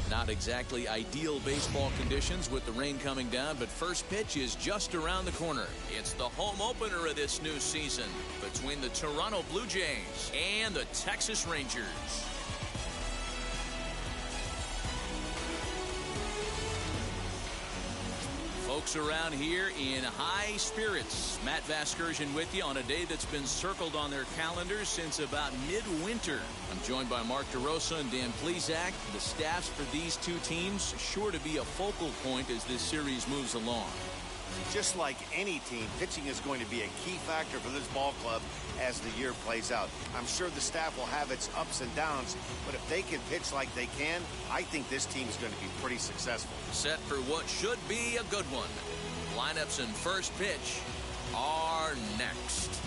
Not exactly ideal baseball conditions with the rain coming down, but first pitch is just around the corner. It's the home opener of this new season between the Toronto Blue Jays and the Texas Rangers. Folks around here in high spirits. Matt Vasgersian with you on a day that's been circled on their calendars since about midwinter. I'm joined by Mark DeRosa and Dan Plesac. The staffs for these two teams sure to be a focal point as this series moves along. Just like any team, pitching is going to be a key factor for this ball club as the year plays out. I'm sure the staff will have its ups and downs, but if they can pitch like they can, I think this team is going to be pretty successful. Set for what should be a good one. Lineups and first pitch are next.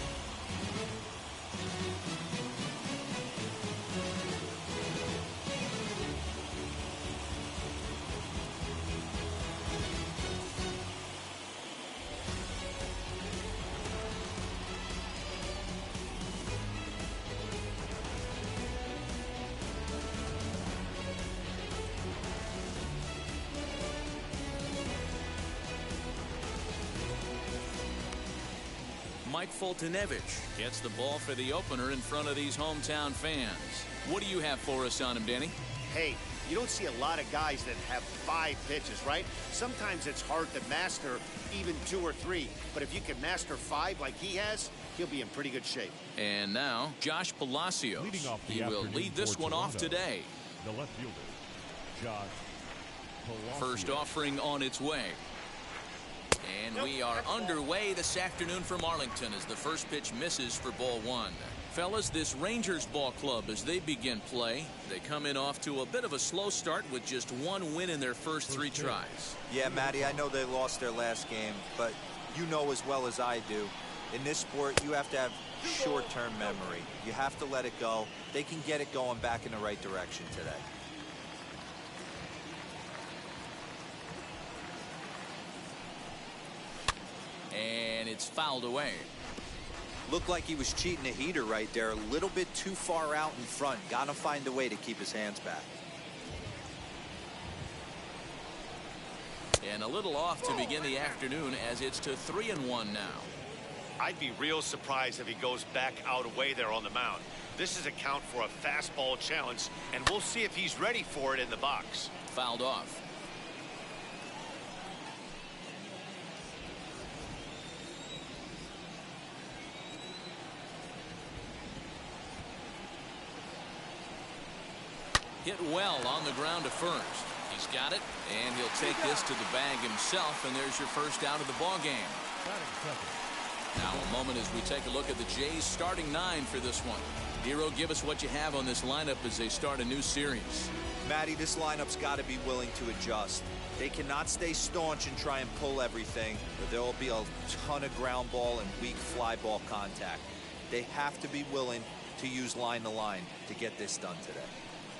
Mike Foltynewicz gets the ball for the opener in front of these hometown fans. What do you have for us on him, Danny? Hey, you don't see a lot of guys that have 5 pitches, right? Sometimes it's hard to master even 2 or 3, but if you can master 5 like he has, he'll be in pretty good shape. And now, Josh Palacios. He will lead this one off today. The left fielder, Josh Palacios. First offering on its way. And we are underway this afternoon from Arlington as the first pitch misses for ball 1. Fellas, this Rangers ball club, as they begin play, they come in off to a bit of a slow start with just 1 win in their first 3 tries. Yeah, Matty, I know they lost their last game, but you know as well as I do, in this sport, you have to have short-term memory. You have to let it go. They can get it going back in the right direction today. And it's fouled away. Looked like he was cheating a heater right there. A little bit too far out in front. Gotta find a way to keep his hands back. And a little off to begin the afternoon as it's to 3-1 now. I'd be real surprised if he goes back out away there on the mound. This is a count for a fastball challenge, and we'll see if he's ready for it in the box. Fouled off. Hit well on the ground to first. He's got it, and he'll take this to the bag himself, and there's your first out of the ball game. Now a moment as we take a look at the Jays starting 9 for this one. Hero, give us what you have on this lineup as they start a new series. Matty, this lineup's got to be willing to adjust. They cannot stay staunch and try and pull everything, or there will be a ton of ground ball and weak fly ball contact. They have to be willing to use line to line to get this done today.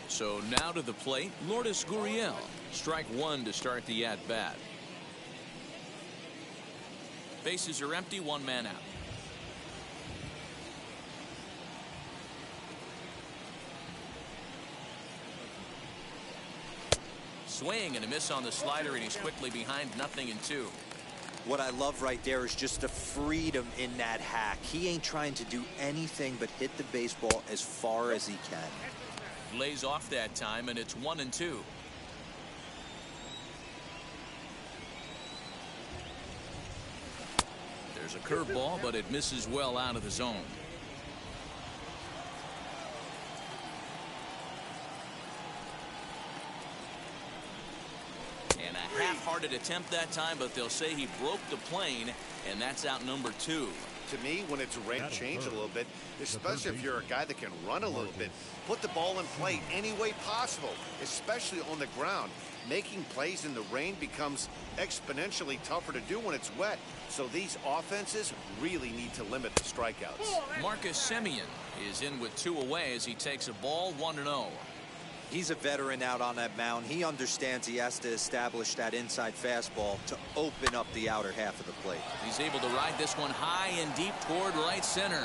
So now to the plate, Lourdes Gurriel. Strike 1 to start the at-bat. Bases are empty, 1 man out. Swing and a miss on the slider, and he's quickly behind 0-2. What I love right there is just the freedom in that hack. He ain't trying to do anything but hit the baseball as far as he can. Lays off that time, and it's 1-2. There's a curveball, but it misses well out of the zone. And a half-hearted attempt that time, but they'll say he broke the plane, and that's out number 2. To me, when it's a rain, change a little bit, especially if you're a guy that can run a little bit. Put the ball in play any way possible, especially on the ground. Making plays in the rain becomes exponentially tougher to do when it's wet. So these offenses really need to limit the strikeouts. Marcus Semien is in with 2 away as he takes a ball, 1-0. He's a veteran out on that mound. He understands he has to establish that inside fastball to open up the outer half of the plate. He's able to ride this one high and deep toward right center.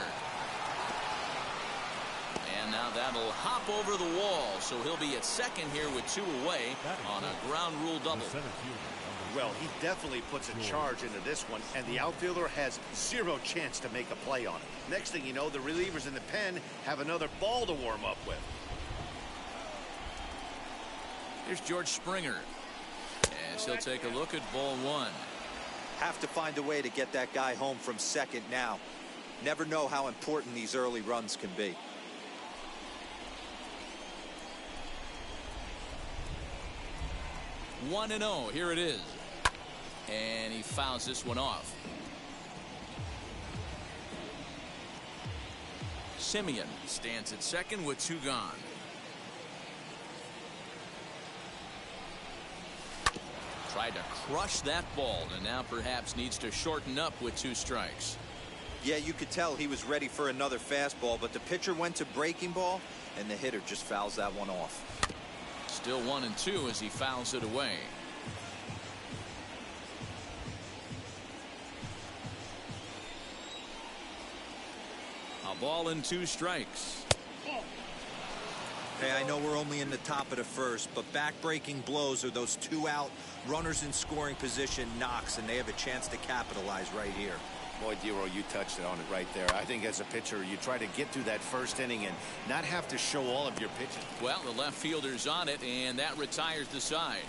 And now that'll hop over the wall, so he'll be at second here with 2 away on a ground rule double. Well, he definitely puts a charge into this one, and the outfielder has 0 chance to make a play on it. Next thing you know, the relievers in the pen have another ball to warm up with. Here's George Springer, as he'll take a look at ball 1. Have to find a way to get that guy home from second now. Never know how important these early runs can be. 1-0, here it is. And he fouls this one off. Simeon stands at second with 2 gone. Tried to crush that ball, and now perhaps needs to shorten up with 2 strikes. Yeah, you could tell he was ready for another fastball, but the pitcher went to breaking ball, and the hitter just fouls that one off. Still 1-2 as he fouls it away. A ball and 2 strikes. Hey, I know we're only in the top of the first, but back-breaking blows are those 2 out runners in scoring position knocks, and they have a chance to capitalize right here. Boy, Dero, you touched it on it right there. I think as a pitcher, you try to get through that first inning and not have to show all of your pitches. Well, the left fielder's on it, and that retires the side.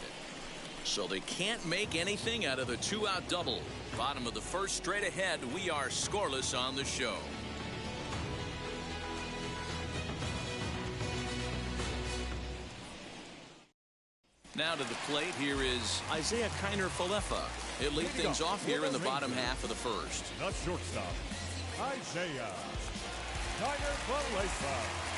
So they can't make anything out of the 2-out double. Bottom of the first, straight ahead. We are scoreless on the show. Now to the plate, here is Isaiah Kiner-Falefa. He'll lead things off here in the bottom half of the first. Not shortstop, Isaiah Kiner-Falefa.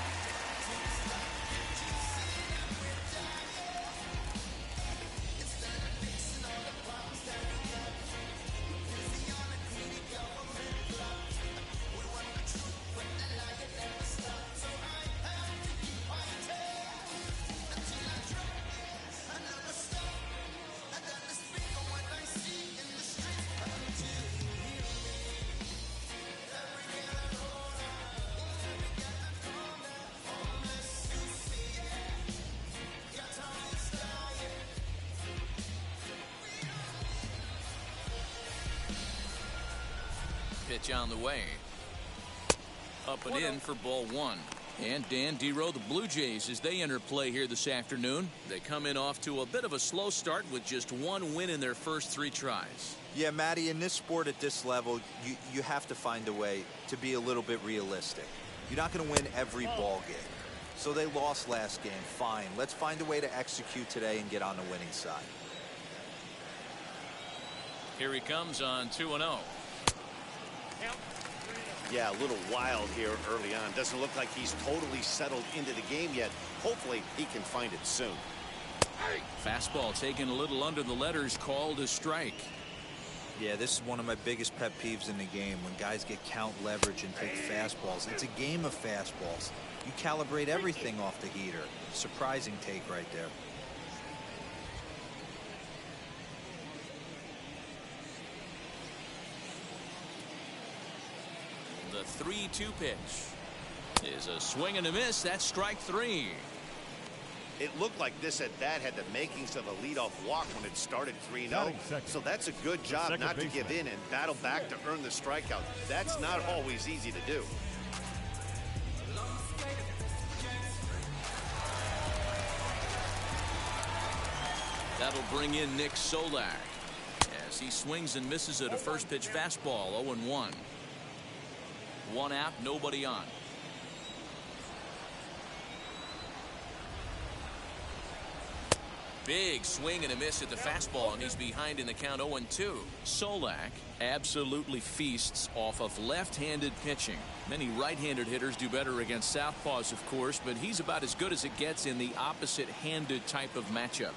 Pitch on the way. Up and in for ball 1. And Dan Dero, the Blue Jays, as they enter play here this afternoon, they come in off to a bit of a slow start with just 1 win in their first 3 tries. Yeah, Matty, in this sport at this level, you have to find a way to be a little bit realistic. You're not going to win every ball game. So they lost last game. Fine. Let's find a way to execute today and get on the winning side. Here he comes on 2-0. Yeah, a little wild here early on. Doesn't look like he's totally settled into the game yet. Hopefully he can find it soon. Fastball taken a little under the letters, called a strike. Yeah, this is one of my biggest pet peeves in the game, when guys get count leverage and take fastballs. It's a game of fastballs. You calibrate everything off the heater. Surprising take right there. The 3-2 pitch is a swing and a miss. That's strike 3. It looked like this at bat had the makings of a leadoff walk when it started 3-0. So that's a good job not to give in and battle back to earn the strikeout. That's not always easy to do. That'll bring in Nick Solak as he swings and misses at a first pitch fastball. 0-1. 1 out, nobody on. Big swing and a miss at the fastball, and he's behind in the count. 0-2. Solak absolutely feasts off of left-handed pitching. Many right-handed hitters do better against southpaws, of course, but he's about as good as it gets in the opposite-handed type of matchup.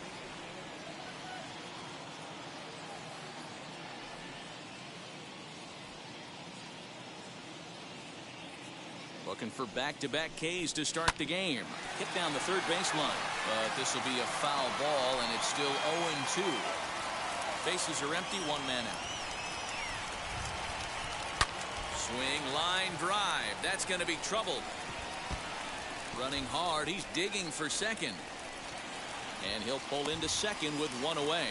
looking for back-to-back Ks to start the game. Hit down the third baseline, but this will be a foul ball, and it's still 0-2. Bases are empty, one man out. Swing, line drive. That's going to be trouble. Running hard, he's digging for second. And he'll pull into second with one away.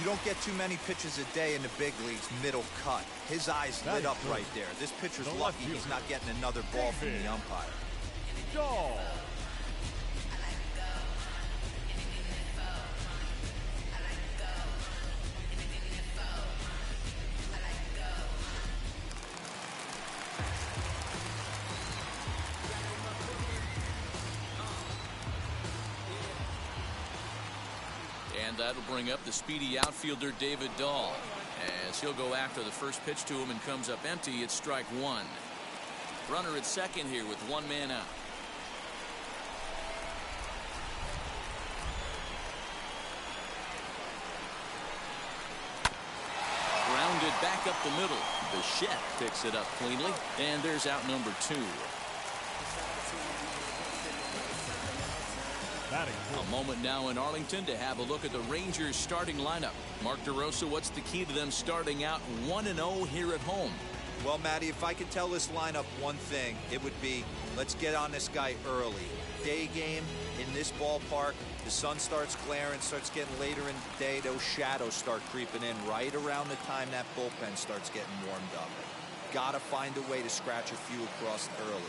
You don't get too many pitches a day in the big leagues middle cut. His eyes lit up right there. This pitcher's lucky he's not getting another ball from the umpire. Go. And that'll bring up the speedy outfielder David Dahl, as he'll go after the first pitch to him and comes up empty. It's strike one. Runner at second here with one man out. Grounded back up the middle. Bichette picks it up cleanly, and there's out number two. A moment now in Arlington to have a look at the Rangers starting lineup. Mark DeRosa, what's the key to them starting out 1-0 here at home? Well, Matty, if I could tell this lineup one thing, it would be let's get on this guy early. Day game in this ballpark, the sun starts glaring, starts getting later in the day, those shadows start creeping in right around the time that bullpen starts getting warmed up. Gotta find a way to scratch a few across early.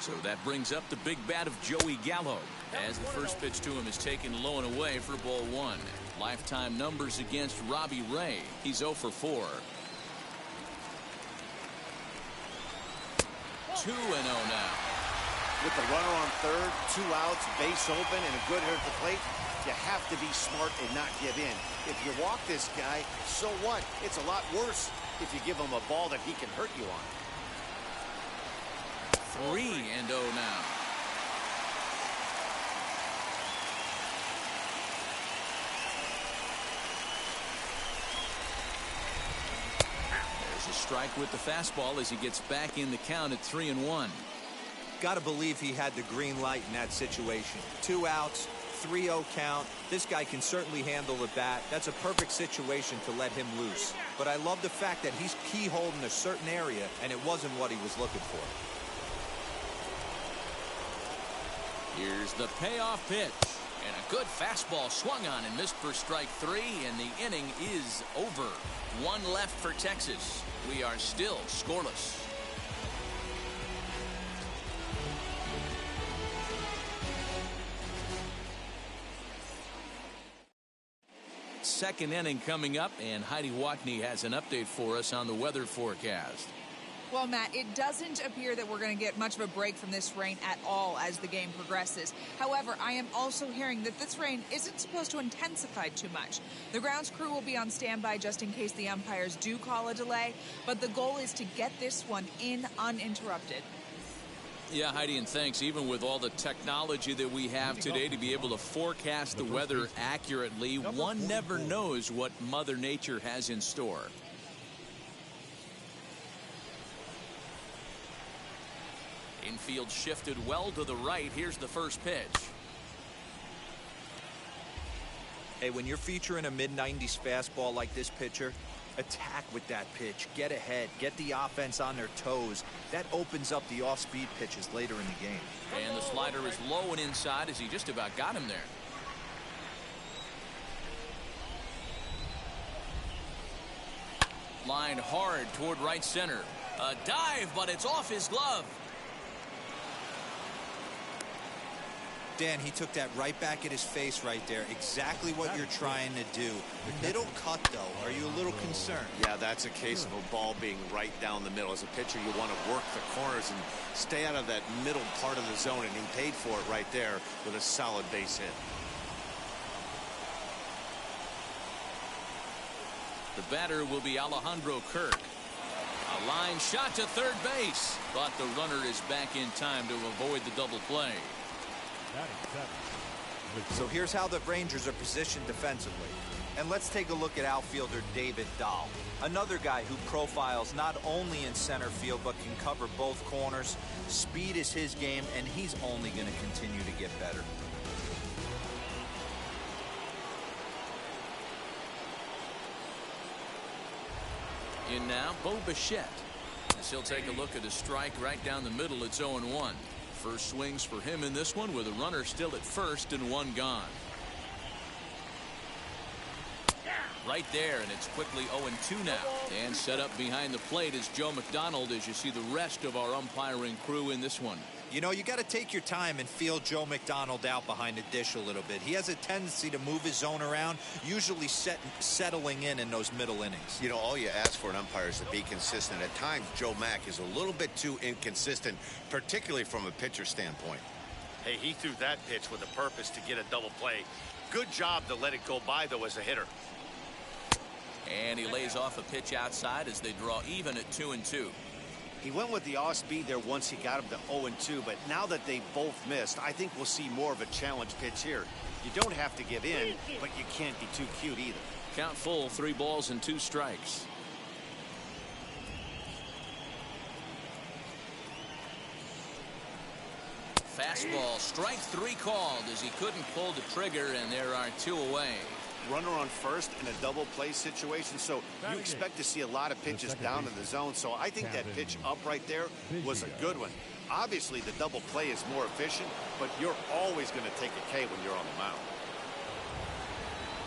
So that brings up the big bat of Joey Gallo, as the first pitch to him is taken low and away for ball one. Lifetime numbers against Robbie Ray. He's 0 for 4. 2-0 now. With the runner on third, 2 outs, base open, and a good hit at the plate, you have to be smart and not give in. If you walk this guy, so what? It's a lot worse if you give him a ball that he can hurt you on. 3-0 now. There's a strike with the fastball as he gets back in the count at 3-1. Got to believe he had the green light in that situation. 2 outs, 3-0 count. This guy can certainly handle the bat. That's a perfect situation to let him loose. But I love the fact that he's keyholed in a certain area, and it wasn't what he was looking for. Here's the payoff pitch. And a good fastball swung on and missed for strike 3, and the inning is over. 1 left for Texas. We are still scoreless. Second inning coming up, and Heidi Watney has an update for us on the weather forecast. Well, Matt, it doesn't appear that we're going to get much of a break from this rain at all as the game progresses. However, I am also hearing that this rain isn't supposed to intensify too much. The grounds crew will be on standby just in case the umpires do call a delay, but the goal is to get this one in uninterrupted. Yeah, Heidi, and thanks. Even with all the technology that we have today to be able to forecast the weather accurately, one never knows what Mother Nature has in store. Infield shifted well to the right. Here's the first pitch. Hey, when you're featuring a mid-90s fastball like this pitcher, attack with that pitch. Get ahead. Get the offense on their toes. That opens up the off-speed pitches later in the game. And the slider is low and inside as he just about got him there. Line hard toward right center. A dive, but it's off his glove. Dan, he took that right back at his face right there. Exactly what you're trying to do. Middle cut, though. Are you a little concerned? Yeah, that's a case of a ball being right down the middle. As a pitcher, you want to work the corners and stay out of that middle part of the zone, and he paid for it right there with a solid base hit. The batter will be Alejandro Kirk. A line shot to third base, but the runner is back in time to avoid the double play. So here's how the Rangers are positioned defensively. And let's take a look at outfielder David Dahl, another guy who profiles not only in center field but can cover both corners. Speed is his game, and he's only going to continue to get better. In now, Bo Bichette. As he'll take a look at a strike right down the middle. It's 0-1. First swings for him in this one with a runner still at first and one gone. Right there, and it's quickly 0-2 now. And set up behind the plate is Joe McDonald as you see the rest of our umpiring crew in this one. You know, you got to take your time and feel Joe McDonald out behind the dish a little bit. He has a tendency to move his zone around, usually settling in those middle innings. You know, all you ask for an umpire is to be consistent. At times, Joe Mack is a little bit too inconsistent, particularly from a pitcher standpoint. Hey, he threw that pitch with a purpose to get a double play. Good job to let it go by, though, as a hitter. And he lays off a pitch outside as they draw even at 2-2. He went with the off speed there once he got him to 0-2, but now that they both missed, I think we'll see more of a challenge pitch here. You don't have to give in, but you can't be too cute either. Count full, 3 balls and 2 strikes. Fastball, strike 3 called as he couldn't pull the trigger, and there are 2 away. Runner on first in a double play situation, so you expect to see a lot of pitches down in the zone. So I think that pitch up right there was a good one. Obviously, the double play is more efficient, but you're always going to take a K when you're on the mound.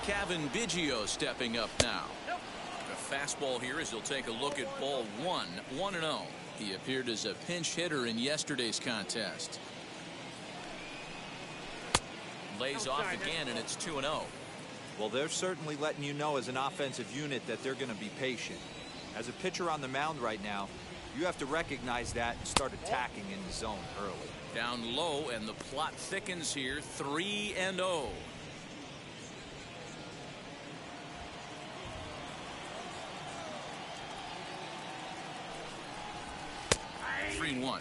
Kevin Biggio stepping up now. A fastball here as he'll take a look at ball 1, 1-0. He appeared as a pinch hitter in yesterday's contest. Lays off again, and it's 2-0. Well, they're certainly letting you know as an offensive unit that they're going to be patient. As a pitcher on the mound right now, you have to recognize that and start attacking in the zone early. Down low, and the plot thickens here, 3-0. 3-1.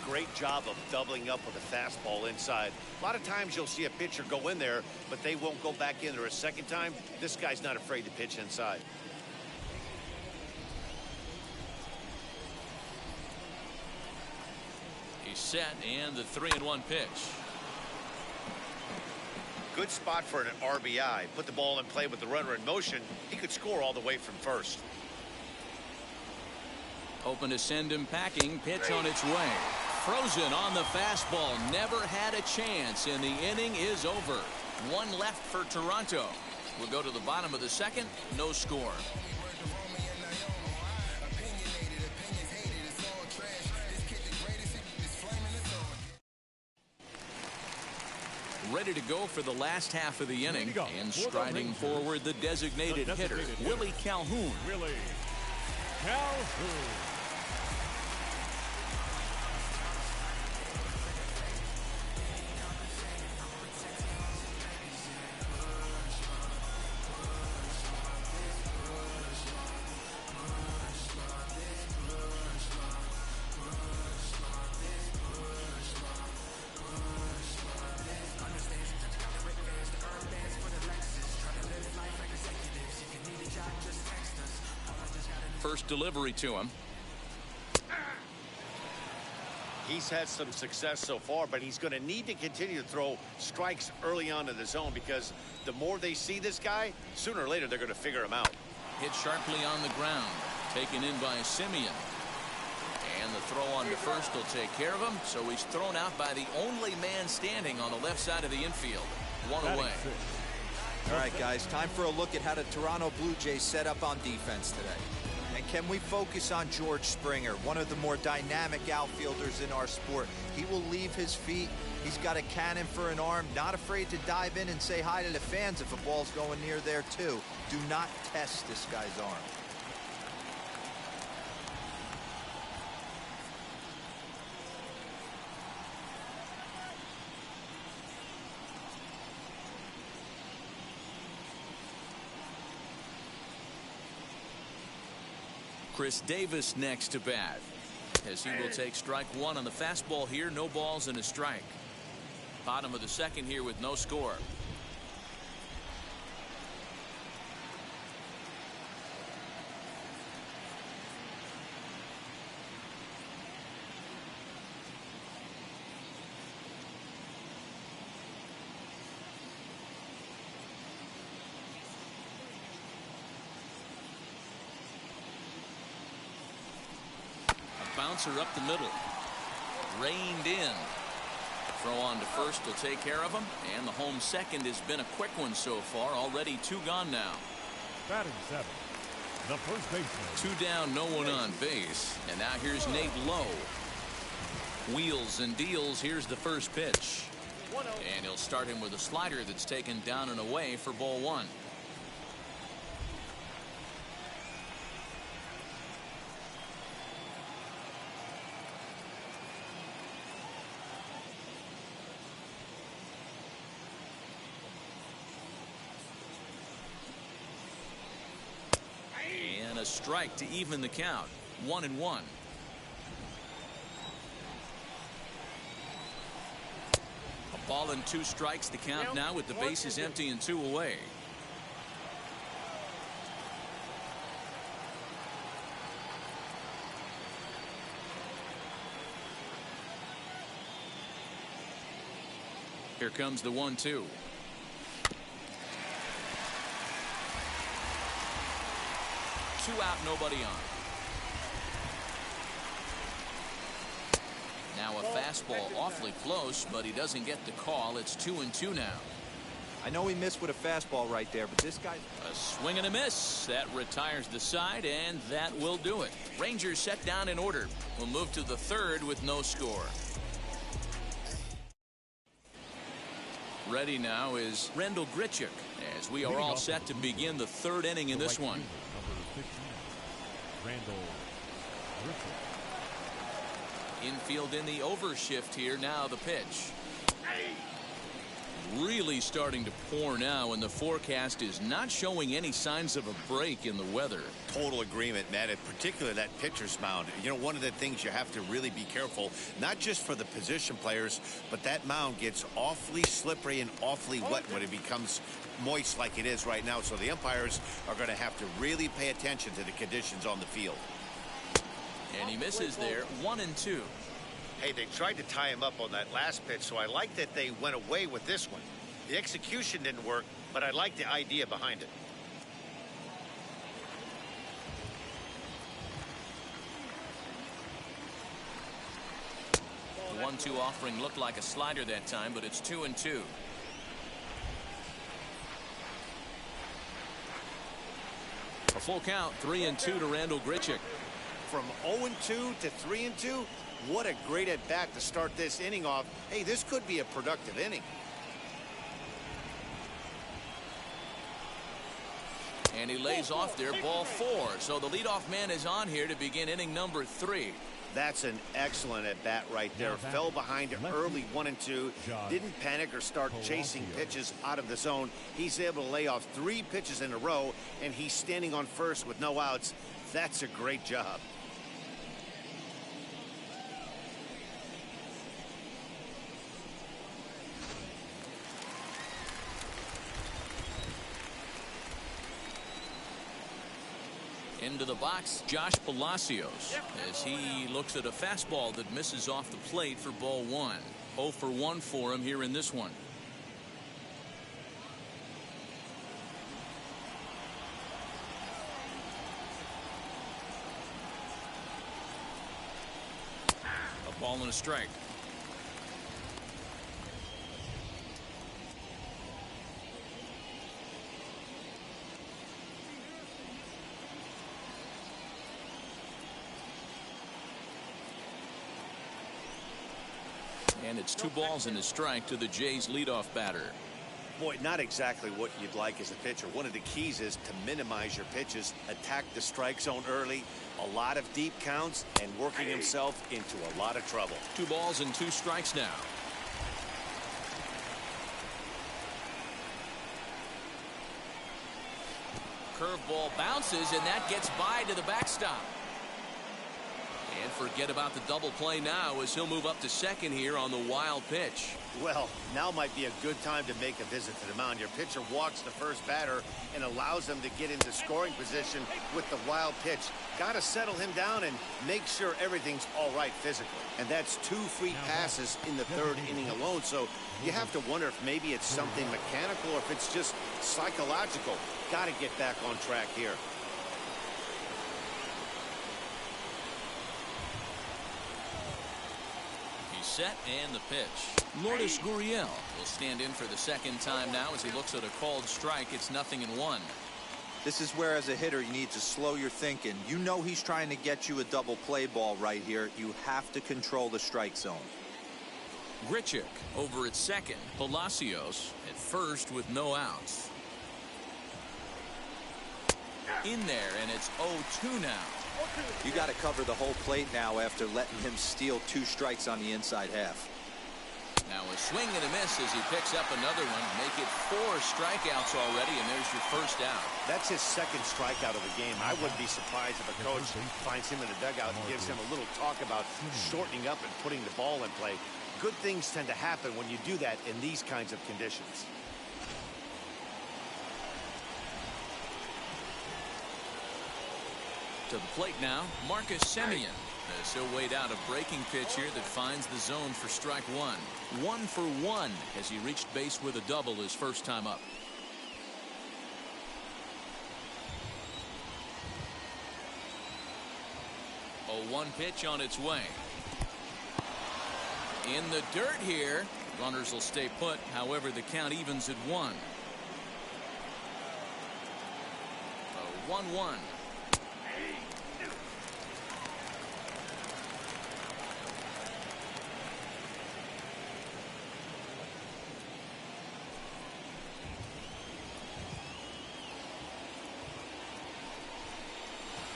Great job of doubling up with a fastball inside. A lot of times you'll see a pitcher go in there, but they won't go back in there a second time. This guy's not afraid to pitch inside. He's set, and the 3-1 pitch. Good spot for an RBI. Put the ball in play with the runner in motion. He could score all the way from first. Hoping to send him packing. Pitch on its way. Frozen on the fastball. Never had a chance, and the inning is over. 1 left for Toronto. We'll go to the bottom of the second. No score. Ready to go for the last half of the inning, and striding forward the designated hitter, Willie Calhoun. Willie Calhoun. First delivery to him. He's had some success so far, but he's going to need to continue to throw strikes early on in the zone, because the more they see this guy, sooner or later they're going to figure him out. Hit sharply on the ground. Taken in by Simeon. And the throw on to first will take care of him, so he's thrown out by the only man standing on the left side of the infield. 1 away. All right, guys, time for a look at how the Toronto Blue Jays set up on defense today. And can we focus on George Springer, one of the more dynamic outfielders in our sport? He will leave his feet. He's got a cannon for an arm, not afraid to dive in and say hi to the fans if a ball's going near there, too. Do not test this guy's arm. Chris Davis next to bat, as he will take strike one on the fastball here. No balls and a strike. Bottom of the second here with no score. Bouncer up the middle. Reined in. Throw on to first will take care of him. And the home second has been a quick one so far. Already 2 gone now. Batting 7. The first baseman. 2 down, no one on base. And now here's Nate Lowe. Wheels and deals. Here's the first pitch. And he'll start him with a slider that's taken down and away for ball 1. A strike to even the count. 1-1. A ball and 2 strikes the count now with the bases empty and 2 away. Here comes the 1-2. Two out, nobody on. Now a fastball awfully close, but he doesn't get the call. It's 2-2 now. I know he missed with a fastball right there, but this guy. A swing and a miss. That retires the side, and that will do it. Rangers set down in order. We'll move to the third with no score. Ready now is Rendell Grichuk, as we are all set to begin the third inning in this one. Infield in the overshift here. Now the pitch. Really starting to pour now, and the forecast is not showing any signs of a break in the weather. Total agreement, Matt. In particular, that pitcher's mound. You know, one of the things you have to really be careful, not just for the position players, but that mound gets awfully slippery and awfully wet when it becomes moist like it is right now. So the umpires are going to have to really pay attention to the conditions on the field. And he misses there. 1-2. Hey, they tried to tie him up on that last pitch, so I like that they went away with this one. The execution didn't work, but I like the idea behind it. The 1-2 offering looked like a slider that time, but it's 2-2. A full count, 3-2 to Rendell Grichuk. From 0-2 to 3-2, what a great at-bat to start this inning off. Hey, this could be a productive inning. And he lays off there, ball 4. So the leadoff man is on here to begin inning number 3. That's an excellent at-bat right there. Fell behind early 1-2. Didn't panic or start chasing pitches out of the zone. He's able to lay off 3 pitches in a row, and he's standing on first with no outs. That's a great job. Into the box, Josh Palacios, as he looks at a fastball that misses off the plate for ball 1. 0 for 1 for him here in this one. A ball and a strike. And it's 2 balls and a strike to the Jays leadoff batter. Boy, not exactly what you'd like as a pitcher. One of the keys is to minimize your pitches, attack the strike zone early, a lot of deep counts, and working himself into a lot of trouble. 2 balls and 2 strikes now. Curveball bounces, and that gets by to the backstop. forget about the double play now as he'll move up to second here on the wild pitch. Well, now might be a good time to make a visit to the mound. Your pitcher walks the first batter and allows him to get into scoring position with the wild pitch. Got to settle him down and make sure everything's all right physically. And that's 2 free passes in the 3rd inning alone. So you have to wonder if maybe it's something mechanical or if it's just psychological. Got to get back on track here. Set and the pitch. Lourdes Gurriel will stand in for the second time now as he looks at a called strike. It's 0-1. This is where, as a hitter, you need to slow your thinking. You know he's trying to get you a double play ball right here. You have to control the strike zone. Grichuk over at second. Palacios at first with no outs. In there, and it's 0-2 now. You got to cover the whole plate now after letting him steal 2 strikes on the inside half. Now a swing and a miss as he picks up another one. Make it 4 strikeouts already, and there's your first out. That's his 2nd strikeout of the game. I wouldn't be surprised if a coach finds him in the dugout and gives him a little talk about shortening up and putting the ball in play. Good things tend to happen when you do that in these kinds of conditions. To the plate now, Marcus Semien. As he'll wait out a breaking pitch here that finds the zone for strike 1. 1 for 1 as he reached base with a double his first time up. A 1 pitch on its way. In the dirt here. Runners will stay put. However, the count evens at 1. A 1-1.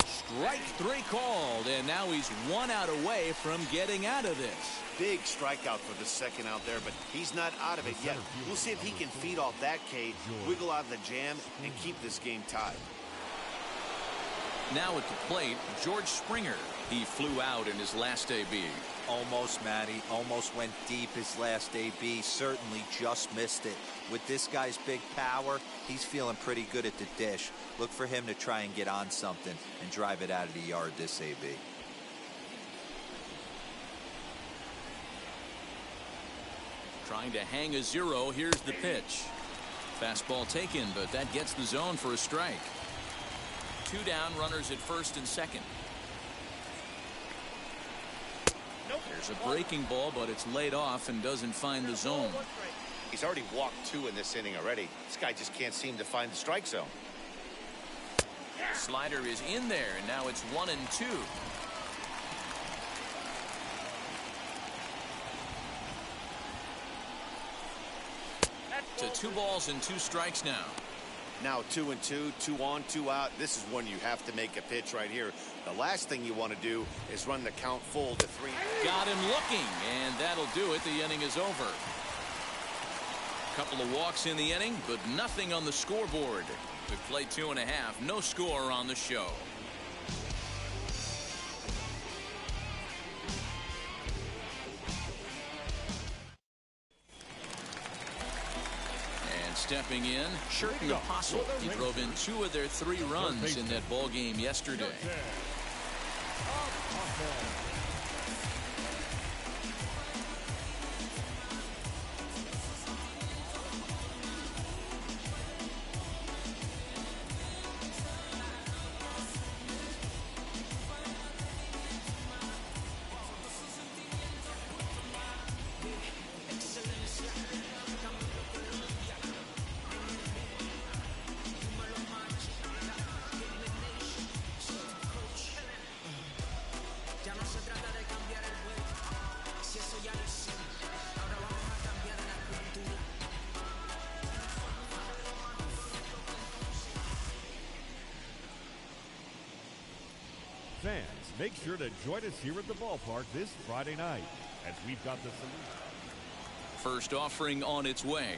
Strike 3 called, and now he's 1 out away from getting out of this. Big strikeout for the 2nd out there, but he's not out of it yet. We'll see if he can feed off that K, wiggle out of the jam, and keep this game tied. Now at the plate, George Springer. He flew out in his last AB. Almost, Matty. Almost went deep his last AB. Certainly just missed it. With this guy's big power, he's feeling pretty good at the dish. Look for him to try and get on something and drive it out of the yard this AB. Trying to hang a 0. Here's the pitch. Fastball taken, but that gets the zone for a strike. 2 down, runners at first and second. There's a breaking ball, but it's laid off and doesn't find the zone. He's already walked 2 in this inning already. This guy just can't seem to find the strike zone. Slider is in there, and now it's 1-2. To 2 balls and 2 strikes now. Now 2-2, 2 on, 2 out. This is when you have to make a pitch right here. The last thing you want to do is run the count full to 3. Got him looking, and that'll do it. The inning is over. Couple of walks in the inning, but nothing on the scoreboard. We play 2.5. No score on the show. Stepping in, Sherten Apostle. He drove in 2 of their 3 runs in that ball game yesterday. Fans, make sure to join us here at the ballpark this Friday night as we've got the solution. First offering on its way.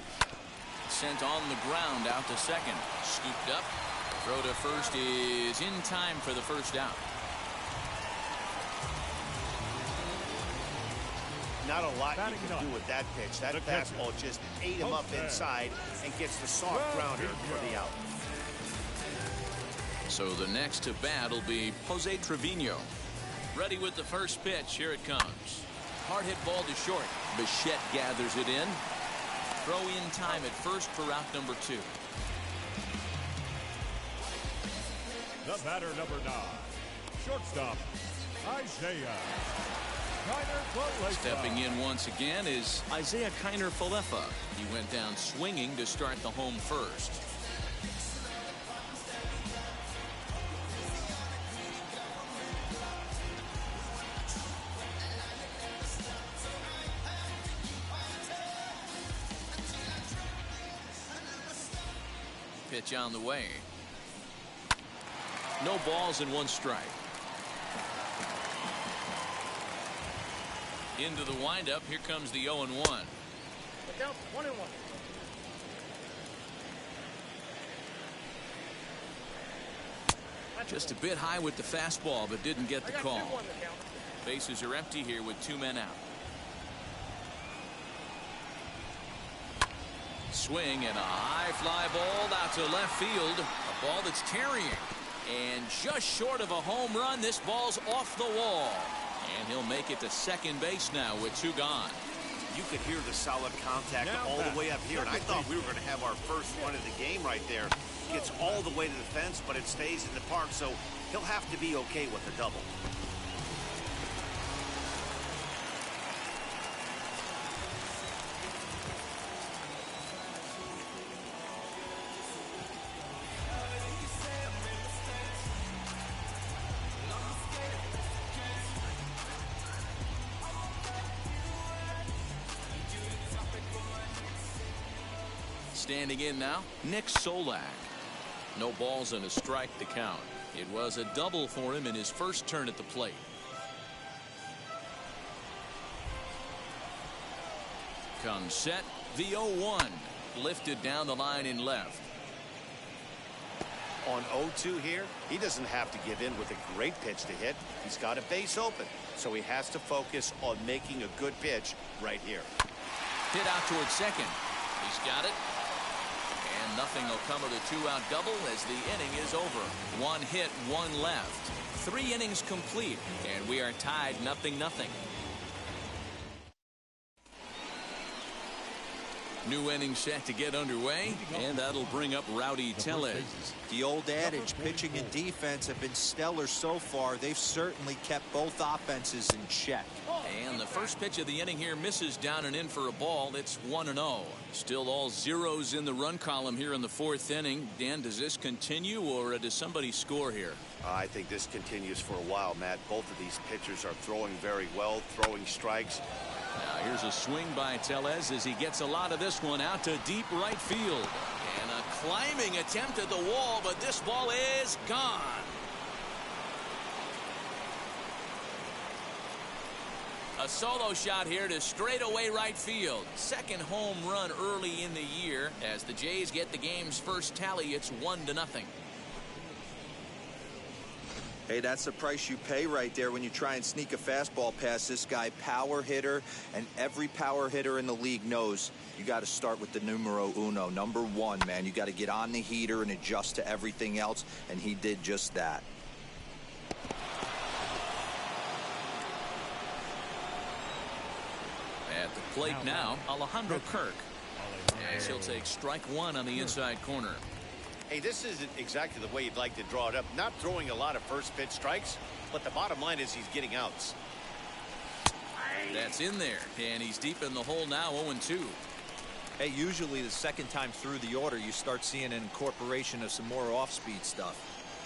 Sent on the ground out to second. Scooped up. Throw to first is in time for the first out. Not a lot you Batting can do with that pitch. That fastball just ate him up inside and gets the soft grounder for the out. So the next to bat will be Jose Trevino. Ready with the first pitch. Here it comes. Hard hit ball to short. Bichette gathers it in. Throw in time at first for out number 2. The batter, number 9. Shortstop, Isaiah Kiner-Falefa. Stepping in once again is Isaiah Kiner-Falefa. He went down swinging to start the home first. Pitch on the way. No balls and 1 strike. Into the windup. Here comes the 0-1. Look out, 1-1. Just a bit high with the fastball, but didn't get the call. Bases are empty here with 2 men out. Swing and a high fly ball out to left field. A ball that's tarrying. And just short of a home run, this ball's off the wall. And he'll make it to second base now with 2 gone. You could hear the solid contact all the way up here, and I thought we were going to have our first run of the game right there. Gets all the way to the fence, but it stays in the park, so he'll have to be okay with a double. Standing in now, Nick Solak. No balls and a strike to count. It was a double for him in his first turn at the plate. Comes set. The 0-1 lifted down the line in left. On 0-2 here, he doesn't have to give in with a great pitch to hit. He's got a base open, so he has to focus on making a good pitch right here. Hit out towards second. He's got it. And nothing will come of the 2-out double as the inning is over. 1 hit, 1 left. 3 innings complete, and we are tied 0-0. New inning set to get underway, and that'll bring up Rowdy Tellez. The old adage, pitching and defense have been stellar so far. They've certainly kept both offenses in check. And the first pitch of the inning here misses down and in for a ball. It's 1-0. Still all zeros in the run column here in the 4th inning. Dan, does this continue, or does somebody score here? I think this continues for a while, Matt. Both of these pitchers are throwing very well, throwing strikes. Now here's a swing by Tellez as he gets a lot of this one out to deep right field. And a climbing attempt at the wall, but this ball is gone. A solo shot here to straightaway right field. Second home run early in the year. As the Jays get the game's first tally, it's 1-0. Hey, that's the price you pay right there when you try and sneak a fastball past this guy. Power hitter, and every power hitter in the league knows you got to start with the numero uno, number 1, man. You got to get on the heater and adjust to everything else, and he did just that. At the plate now, Alejandro Kirk. As he'll take strike 1 on the inside corner. Hey, this isn't exactly the way you'd like to draw it up. Not throwing a lot of first pitch strikes, but the bottom line is he's getting outs. That's in there, and he's deep in the hole now, 0-2. Hey, usually the second time through the order, you start seeing an incorporation of some more off-speed stuff.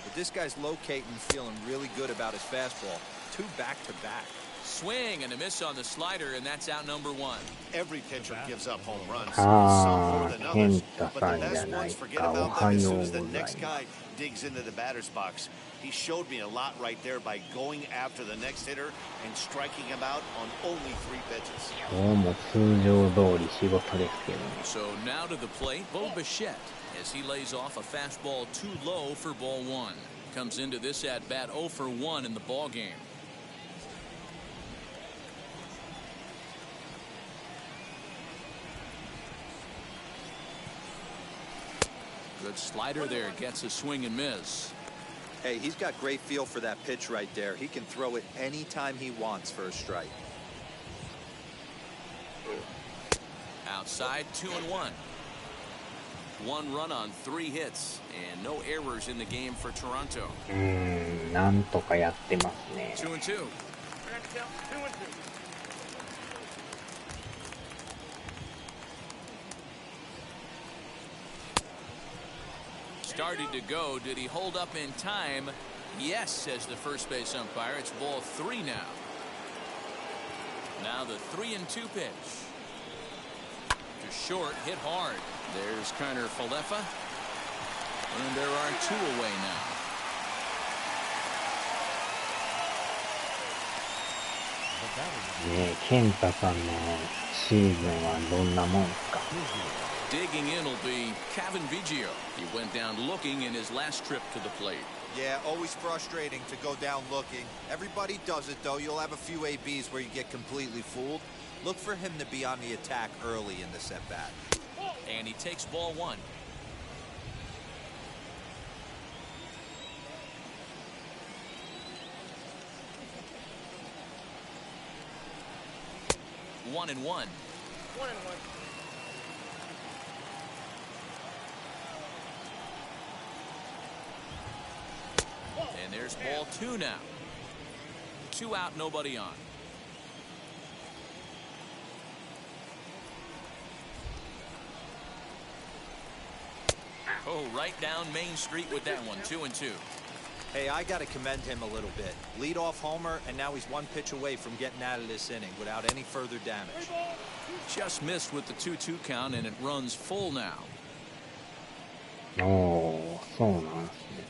But this guy's locating, feeling really good about his fastball. 2 back-to-back. Swing and a miss on the slider, and that's out number 1. Every pitcher gives up home runs, some more than others, but the best ones forget about them as soon as the next guy digs into the batter's box. He showed me a lot right there by going after the next hitter and striking him out on only 3 pitches. 今日も通常通り仕事ですけどね。 So now to the plate, Bo Bichette, as he lays off a fastball too low for ball 1. Comes into this at bat 0 for 1 in the ball game. Good slider there, gets a swing and miss. Hey, he's got great feel for that pitch right there. He can throw it anytime he wants for a strike. Outside, 2-1. 1 run on 3 hits and no errors in the game for Toronto. なんとかやってますね。 2-2. Started to go. Did he hold up in time? Yes, says the first base umpire. It's ball 3 now. Now the 3-2 pitch. To short, hit hard. There's Kiner Falefa. And there are 2 away now. ねえ、健太さんのシーズンはどんなもんすか？ Digging in will be Kevin Biggio. He went down looking in his last trip to the plate. Yeah, always frustrating to go down looking. Everybody does it, though. You'll have a few ABs where you get completely fooled. Look for him to be on the attack early in this at-bat. And he takes ball 1. One and one. And there's ball 2 now. 2 out, nobody on. Oh, right down Main Street with that one. 2-2. Hey, I got to commend him a little bit. Lead-off homer, and now he's 1 pitch away from getting out of this inning without any further damage. Just missed with the 2-2 count, and it runs full now. おー、そうなんですね。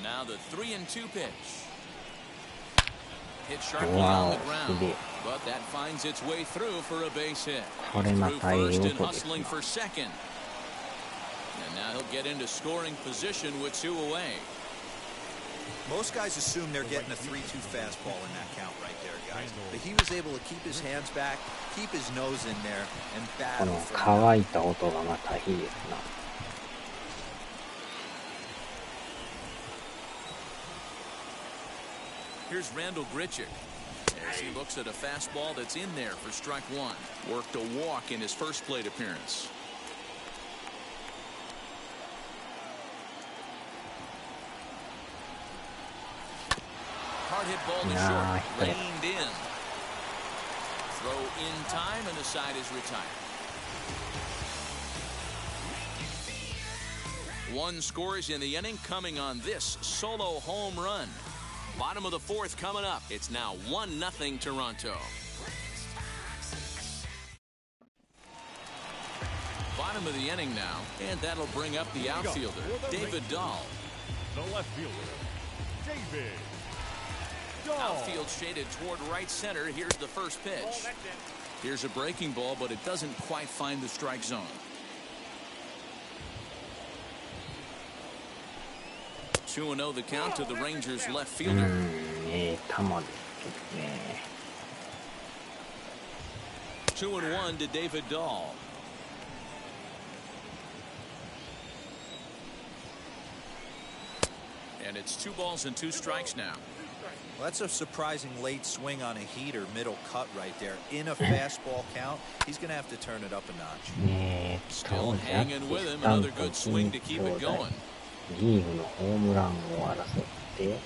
Now the 3-2 pitch. Hit sharply on the ground, but that finds its way through for a base hit. Through first and hustling for second. And now he'll get into scoring position with 2 away. Most guys assume they're getting a 3-2 fastball in that count right there, guys. But he was able to keep his hands back, keep his nose in there, and この battle for 乾いた音がまたいいですな。 Here's Randall Grichuk as he looks at a fastball that's in there for strike 1. Worked a walk in his first plate appearance. Hard hit ball to short. Reined in. Throw in time and the side is retired. 1 scores in the inning coming on this solo home run. Bottom of the 4th coming up. It's now 1-0 Toronto. Bottom of the inning now, and that'll bring up the outfielder, David Dahl. The left fielder, David Dahl. Outfield shaded toward right center. Here's the first pitch. Here's a breaking ball, but it doesn't quite find the strike zone. 2-0 the count to the Rangers left fielder. 球ですけどね。 2-1 to David Dahl. And it's 2 balls and 2 strikes now. Well, that's a surprising late swing on a heater, middle cut right there. In a fastball count, he's going to have to turn it up a notch. Still hanging with him. Another good swing to keep it going. リーグのホームランを争って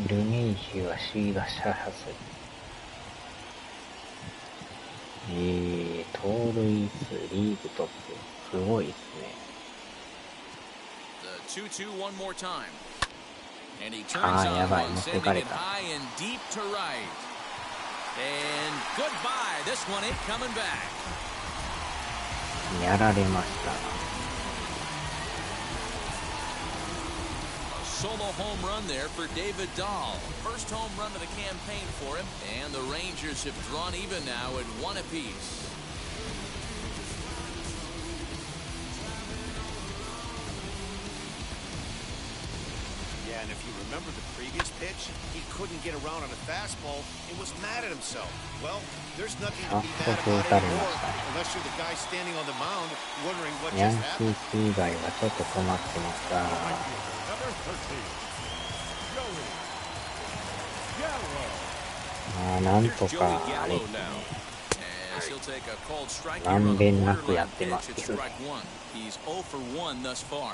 ルメイヒュは首位打者争い。盗塁数リーグトップすごいですね。 The 2-2 one more time. And he turns on one, sending it high and deep to right. And goodbye. This one ain't coming back. やられました。 Solo home run there for David Dahl. First home run of the campaign for him. And the Rangers have drawn even now at 1 apiece. Yeah, and if you remember the previous pitch, he couldn't get around on a fastball and was mad at himself. Well, there's nothing to be mad about anymore unless you're the guy standing on the mound wondering what ヤン just キー happened. ス以外はちょっと困ってますが、 Number 13, Joey Gallo. なんとかあれですね、 As he'll take a called strike here ま on ん the べんなく borderline やって pitch ます at けど、 strike one. He's 0 for 1 thus far.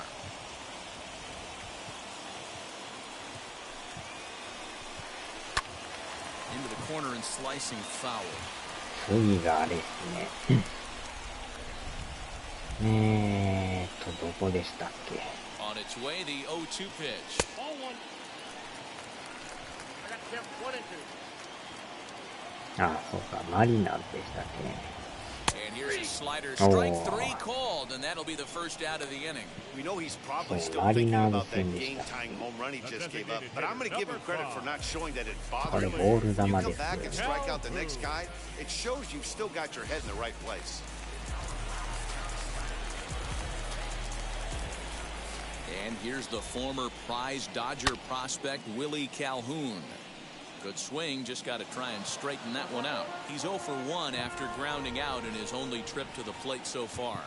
Into the corner and slicing foul. 次があれですね。どこでしたっけ。 On its way, the 0-2 pitch. Ball one. I got them 1 and 2. あ、そうか、マリナーズでしたっけね。 And here's a slider, strike three called, and that'll be the first out of the inning. We know he's probably Oh, still thinking Marinado about that finished. game-tying home run he just gave up, but I'm going to give him credit for not showing that it こ bothered れ him. ボール You 球 come です back and よ。 strike out the next guy, it shows you've still got your head in the right place. And here's the former prize Dodger prospect, Willie Calhoun. Good swing, just got to try and straighten that one out. He's 0 for 1 after grounding out in his only trip to the plate so far.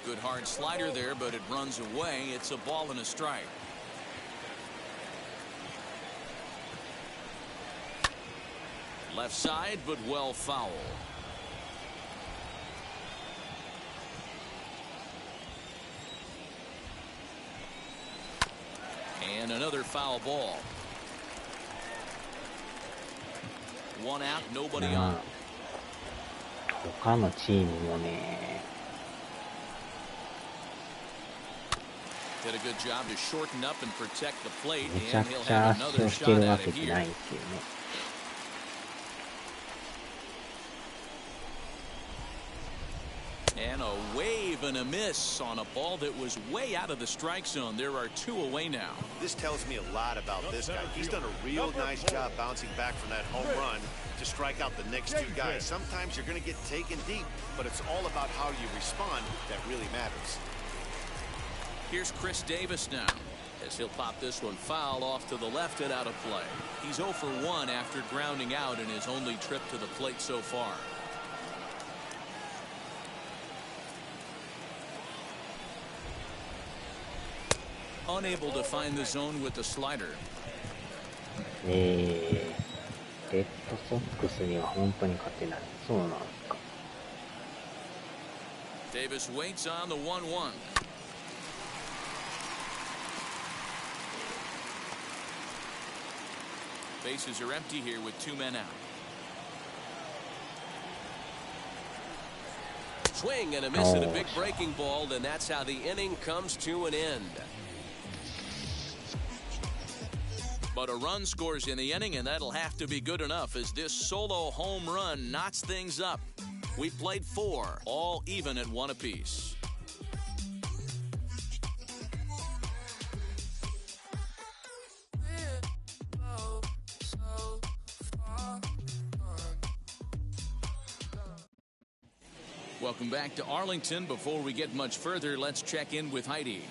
Good hard slider there, but it runs away. It's a ball and a strike. Left side, but well foul. And another foul ball. One out, nobody on. 他のチームもね、 Did a good job to shorten up and protect the plate, めちゃ and く he'll ちゃ have 圧 another 勝して shot るわ at け it じゃない here. んですよね。And a wave and a miss on a ball that was way out of the strike zone. There are two away now. This tells me a lot about this guy. He's done a real nice job bouncing back from that home run to strike out the next two guys. Sometimes you're going to get taken deep, but it's all about how you respond that really matters. Here's Chris Davis now, as he'll pop this one foul off to the left and out of play. He's 0 for 1 after grounding out in his only trip to the plate so far. Unable to find the zone with the slider. レッドソックスには本当に勝てない。そうなんですか。 Davis waits on the 1-1. Bases are empty here with two men out. Swing and a miss and a big breaking ball, and that's how the inning comes to an end. But a run scores in the inning, and that'll have to be good enough as this solo home run knots things up. We played 4, all even at 1 apiece. Welcome back to Arlington. Before we get much further, let's check in with Heidi.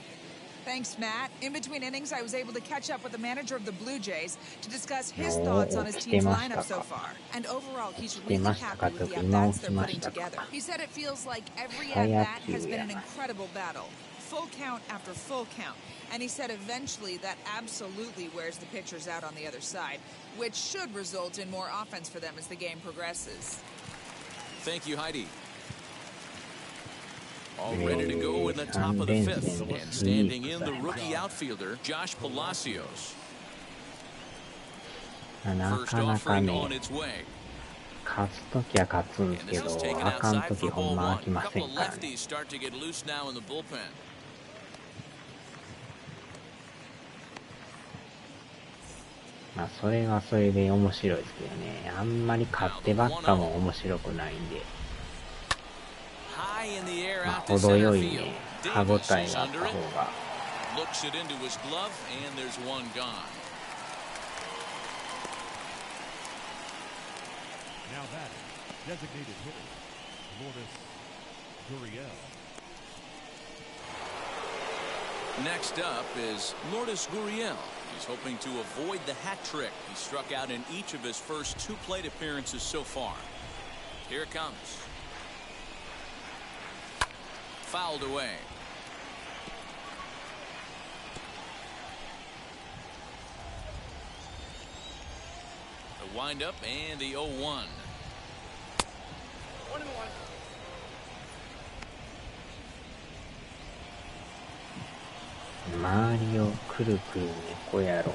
Thanks, Matt. In between innings, I was able to catch up with the manager of the Blue Jays to discuss his thoughts on his team's lineup so far. And overall, he's really happy with the at-bats they're putting together. He said it feels like every at-bat has been an incredible battle. Full count after full count. And he said eventually that absolutely wears the pitchers out on the other side, which should result in more offense for them as the game progresses. Thank you, Heidi. All ready to go in the top of the 5th. And standing in, the rookie outfielder, Josh Palacios. First offering on its way. 勝つときは勝つんです And け this is ど、 taken あかん outside とき for ほ ball んま one. 飽きま A せん couple からね。 lefties start to get loose now in the bullpen. まあ、それはそれで面白いですけどね。あんまり勝ってばっかも面白くないんで。High in the air まあ、 out to 程 center よい field. ね、歯応 Davis え is があった under 方 it. が。Looks it into his glove, and there's one gone. Now that designated hitter, Lourdes Gurriel. Next up is Lourdes Gurriel. He's hoping to avoid the hat trick. He struck out in each of his first 2 plate appearances so far. Here it comes. Fouled away. The windup and the 0-1. 1-1. 周りをくるくる猫野郎。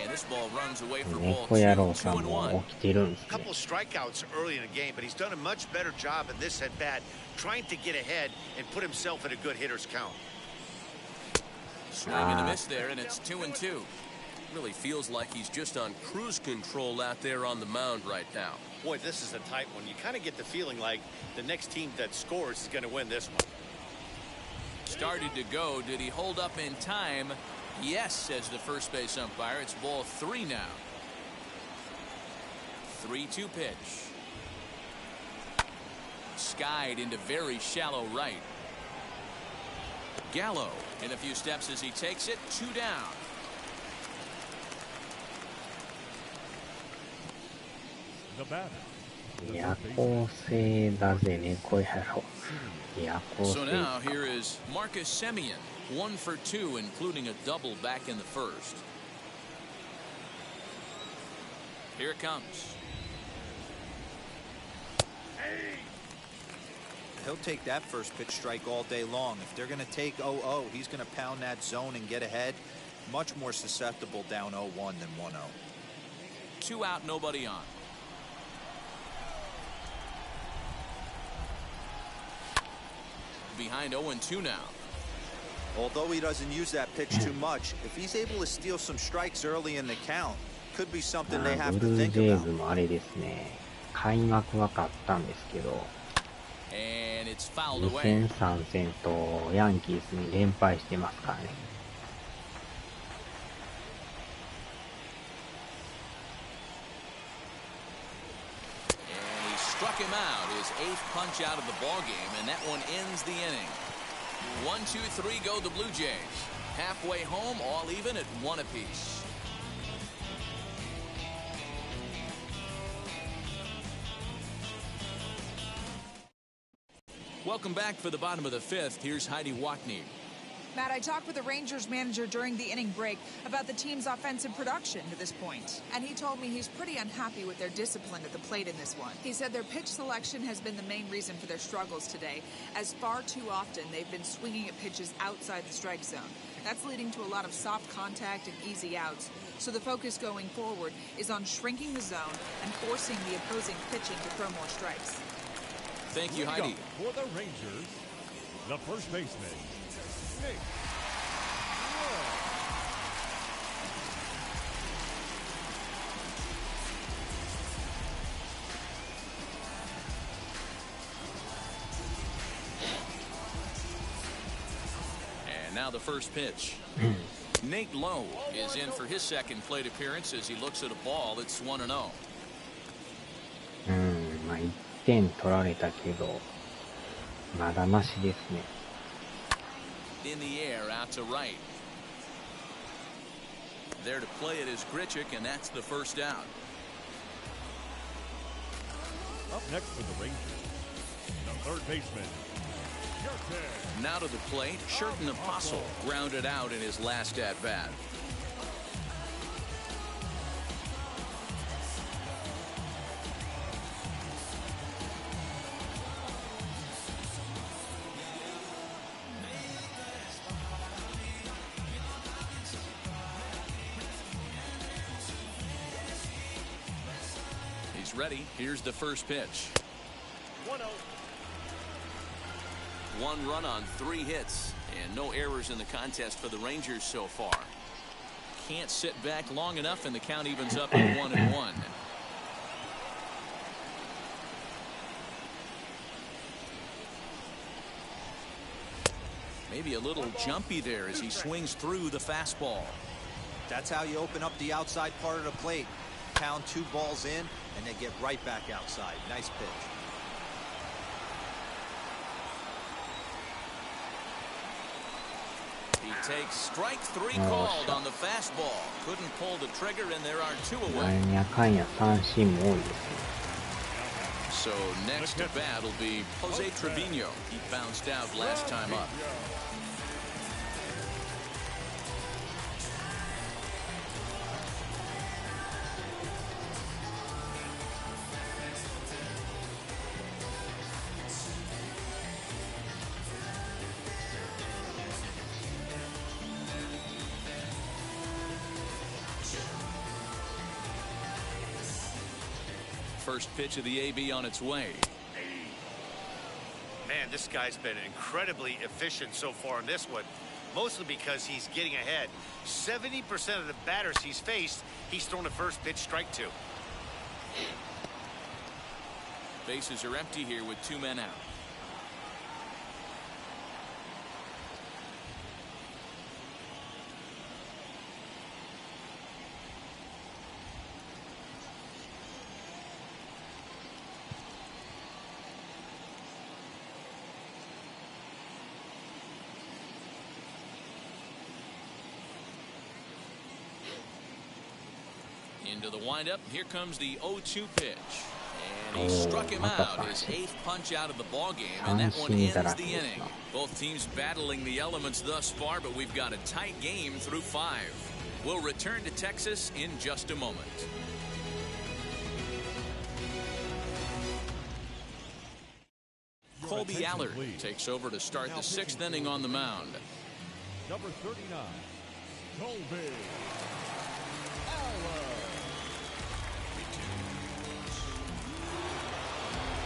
And this ball runs away for 猫 ball 野郎 2, さん 2-1. も起きてるんです A ね。 couple strikeouts early in the game, but he's done a much better job in this at bat, trying to get ahead and put himself in a good hitter's count. Swing and a miss there, and it's 2-2. Really feels like he's just on cruise control out there on the mound right now. Boy, this is a tight one. You kind of get the feeling like the next team that scores is going to win this one. Started to go. Did he hold up in time? Yes, says the first base umpire. It's ball 3 now. 3-2 pitch. Skied into very shallow right. Gallo in a few steps as he takes it. 2 down. The batter. 夜行性だぜ猫野郎。夜行 So 性 now here is Marcus Semien, 1 for 2, including a double back in the first. Here it comes. He'll take that first pitch strike all day long. If they're going to take 0-0, he's going to pound that zone and get ahead. Much more susceptible down 0-1 than 1-0. 2 out, nobody on. Behind 0-2 now. Although he doesn't use that pitch too much, if he's able to steal some strikes early in the count, could be something they have ブ to ルー think ジェイ about. ズもあれですね。開幕は勝ったんですけど、 And it's fouled 2 away. 戦3戦とヤンキースに連敗してますからね。And he struck him out, his 8th punch out of the ball game, and that one ends the inning. 1, 2, 3 go the Blue Jays. Halfway home, all even at 1 apiece. Welcome back for the bottom of the 5th. Here's Heidi Watney. Matt, I talked with the Rangers manager during the inning break about the team's offensive production to this point, and he told me he's pretty unhappy with their discipline at the plate in this one. He said their pitch selection has been the main reason for their struggles today, as far too often they've been swinging at pitches outside the strike zone. That's leading to a lot of soft contact and easy outs, so the focus going forward is on shrinking the zone and forcing the opposing pitching to throw more strikes. Thank you, Leading Heidi. up for the Rangers, the first baseman, Nick. And now the first pitch. Nate Lowe is in for his second plate appearance as he looks at a ball that's 1-0. まあ1点取られたけど、まだマシですね。In the air, out to right. There to play it is Grichuk, and that's the first out. Up next for the Rangers, the third baseman, Scherzer. Now to the plate, Sherton Apostle grounded out in his last at-bat. He's ready. Here's the first pitch. 1-0. 1 run on 3 hits and no errors in the contest for the Rangers so far. Can't sit back long enough, and the count evens up at 1-1. Maybe a little jumpy there as he swings through the fastball. That's how you open up the outside part of the plate. Pound 2 balls in, and they get right back outside. Nice pitch. He takes strike 3 called on the fastball. Couldn't pull the trigger, and there are 2 away. なんやかんや三振も多いですね。So next to bat will be Jose Trevino. He bounced out last time up. First pitch of the AB on its way. Man, this guy's been incredibly efficient so far in this one, mostly because he's getting ahead. 70% of the batters he's faced, he's thrown a first pitch strike to. Bases are empty here with 2 men out. Into the windup. Here comes the 0-2 pitch. And he struck him out. His 8th punch out of the ball game, and that one ends the inning. Both teams battling the elements thus far, but we've got a tight game through 5. We'll return to Texas in just a moment. Colby Allard takes over to start the 6th inning on the mound. Number 39, Colby.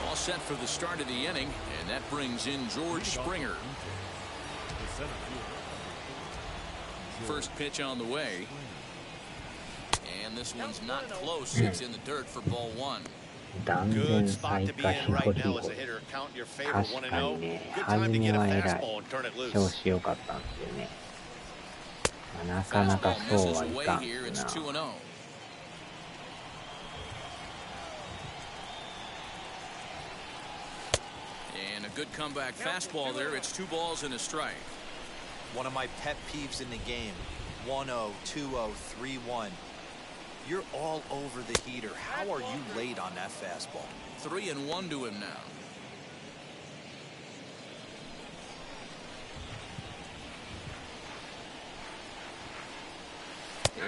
All set for the start of the inning, and that brings in George Springer. First pitch on the way. And this one's not close. It's in the dirt for ball 1. Good spot to be in right now as a hitter. Count your favor 1-0. Good time to get a fastball and turn it loose. 調子良かったんですよね。なかなかそうはいかんな。And a good comeback fastball there. It's 2 balls and a strike. One of my pet peeves in the game. 1-0, 2-0, 3-1. You're all over the heater. How are you late on that fastball? 3-1 to him now.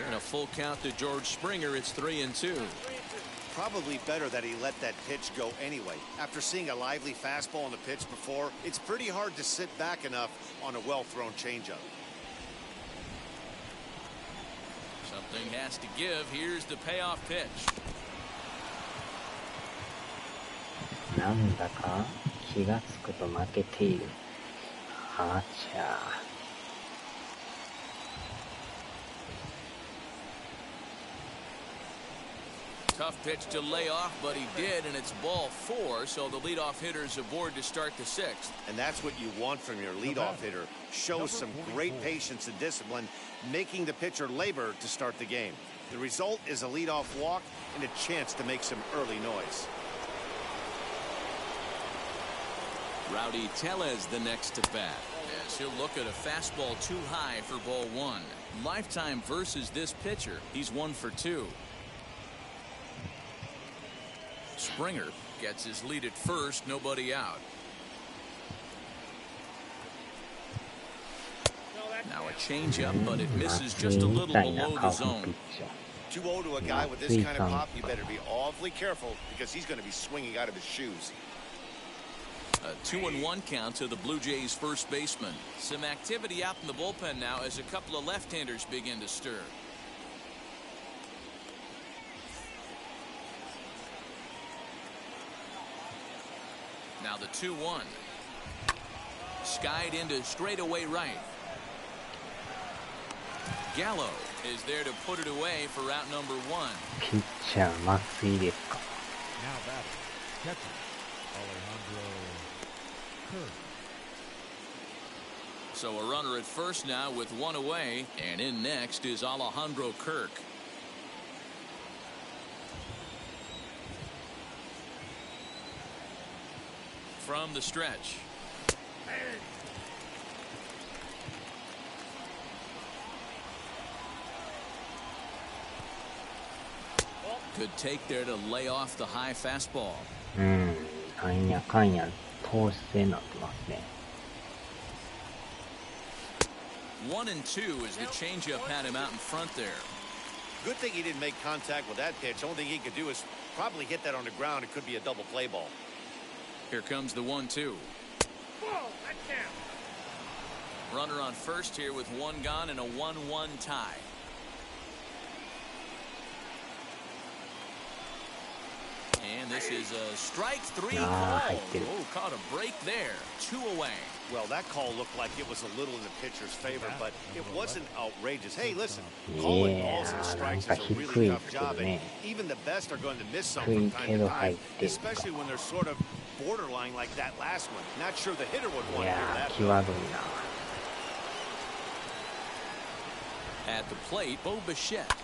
And a full count to George Springer. It's 3-2. Probably better that he let that pitch go anyway. After seeing a lively fastball on the pitch before, it's pretty hard to sit back enough on a well-thrown changeup. Something has to give. Here's the payoff pitch. なんだか気がつくと負けている。あちゃ。Tough pitch to lay off, but he did, and it's ball 4, so the leadoff hitter's aboard to start the 6th. And that's what you want from your leadoff hitter. Shows some great patience and discipline, making the pitcher labor to start the game. The result is a leadoff walk and a chance to make some early noise. Rowdy Tellez the next to bat, as he'll look at a fastball too high for ball 1. Lifetime versus this pitcher, he's 1 for 2. Springer gets his lead at first, nobody out. Now a changeup, but it misses just a little below the zone. 2-0 to a guy with this kind of pop, you better be awfully careful because he's going to be swinging out of his shoes. A 2-1 count to the Blue Jays first baseman. Some activity out in the bullpen now as a couple of left-handers begin to stir. Now the 2-1. Skied into straightaway right. Gallo is there to put it away for out number 1. ピッチャー松井ですか。Now batting, catcher, Alejandro Kirk. So a runner at first now with 1 away, and in next is Alejandro Kirk. From the stretch. Good take there to lay off the high fastball. なんやかんや投手戦になってますね。1 and 2 as the changeup had him out in front there. Good thing he didn't make contact with that pitch. Only thing he could do is probably hit that on the ground. It could be a double play ball. Here comes the 1-2. Runner on first here with one gone and a 1-1 tie. And this is a strike three call. Oh, caught a break there. 2 away. Well, that call looked like it was a little in the pitcher's favor, but it wasn't outrageous. Hey, listen, calling balls and strikes is a really tough job, and even the best are going to miss some from time to time, especially when they're sort of borderline like that last one. Not sure the hitter would want to hear that. 際どいな。At the plate, Bo Bichette.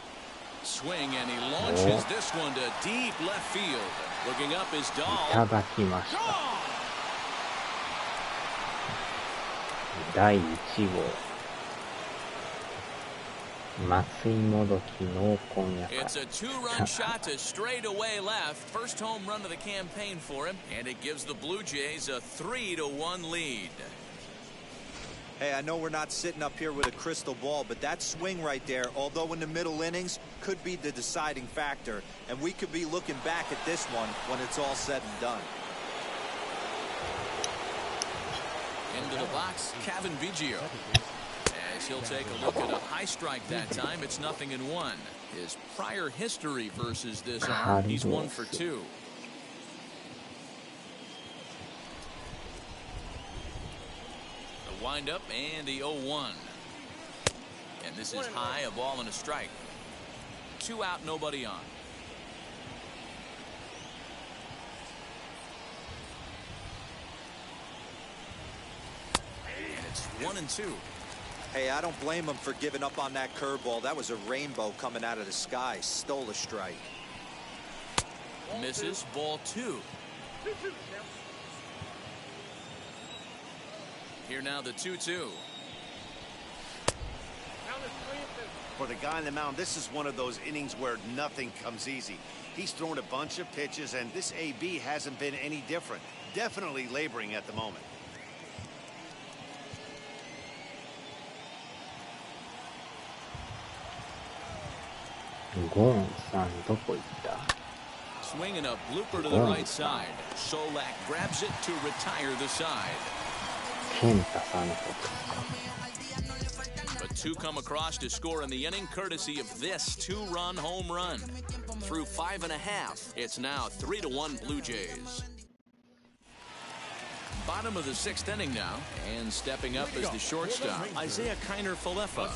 Swing, and he launches this one to deep left field. Looking up is Dahl. いただきました。第1号。松井もどき濃紺やから。It's a 2-run shot to straightaway left. First home run of the campaign for him, and it gives the Blue Jays a 3-1 lead. Hey, I know we're not sitting up here with a crystal ball, but that swing right there, although in the middle innings, could be the deciding factor. And we could be looking back at this one when it's all said and done. Into the box, Kevin Biggio. As he'll take a look at a high strike that time, it's 0-1. His prior history versus this arm, he's 1 for 2. Wind up and the 0-1. And this is high, a ball and a strike. 2 out, nobody on. And it's 1 and 2. Hey, I don't blame him for giving up on that curveball. That was a rainbow coming out of the sky. Stole a strike. Misses, ball 2. Here now the 2-2. For the guy on the mound, this is one of those innings where nothing comes easy. He's thrown a bunch of pitches, and this AB hasn't been any different. Definitely laboring at the moment. Swinging a blooper to the right side. Solak grabs it to retire the side. But 2 come across to score in the inning, courtesy of this 2-run home run. Through 5.5, it's now 3-1 Blue Jays. Bottom of the 6th inning now, and stepping up is the shortstop, Isaiah Kiner-Falefa.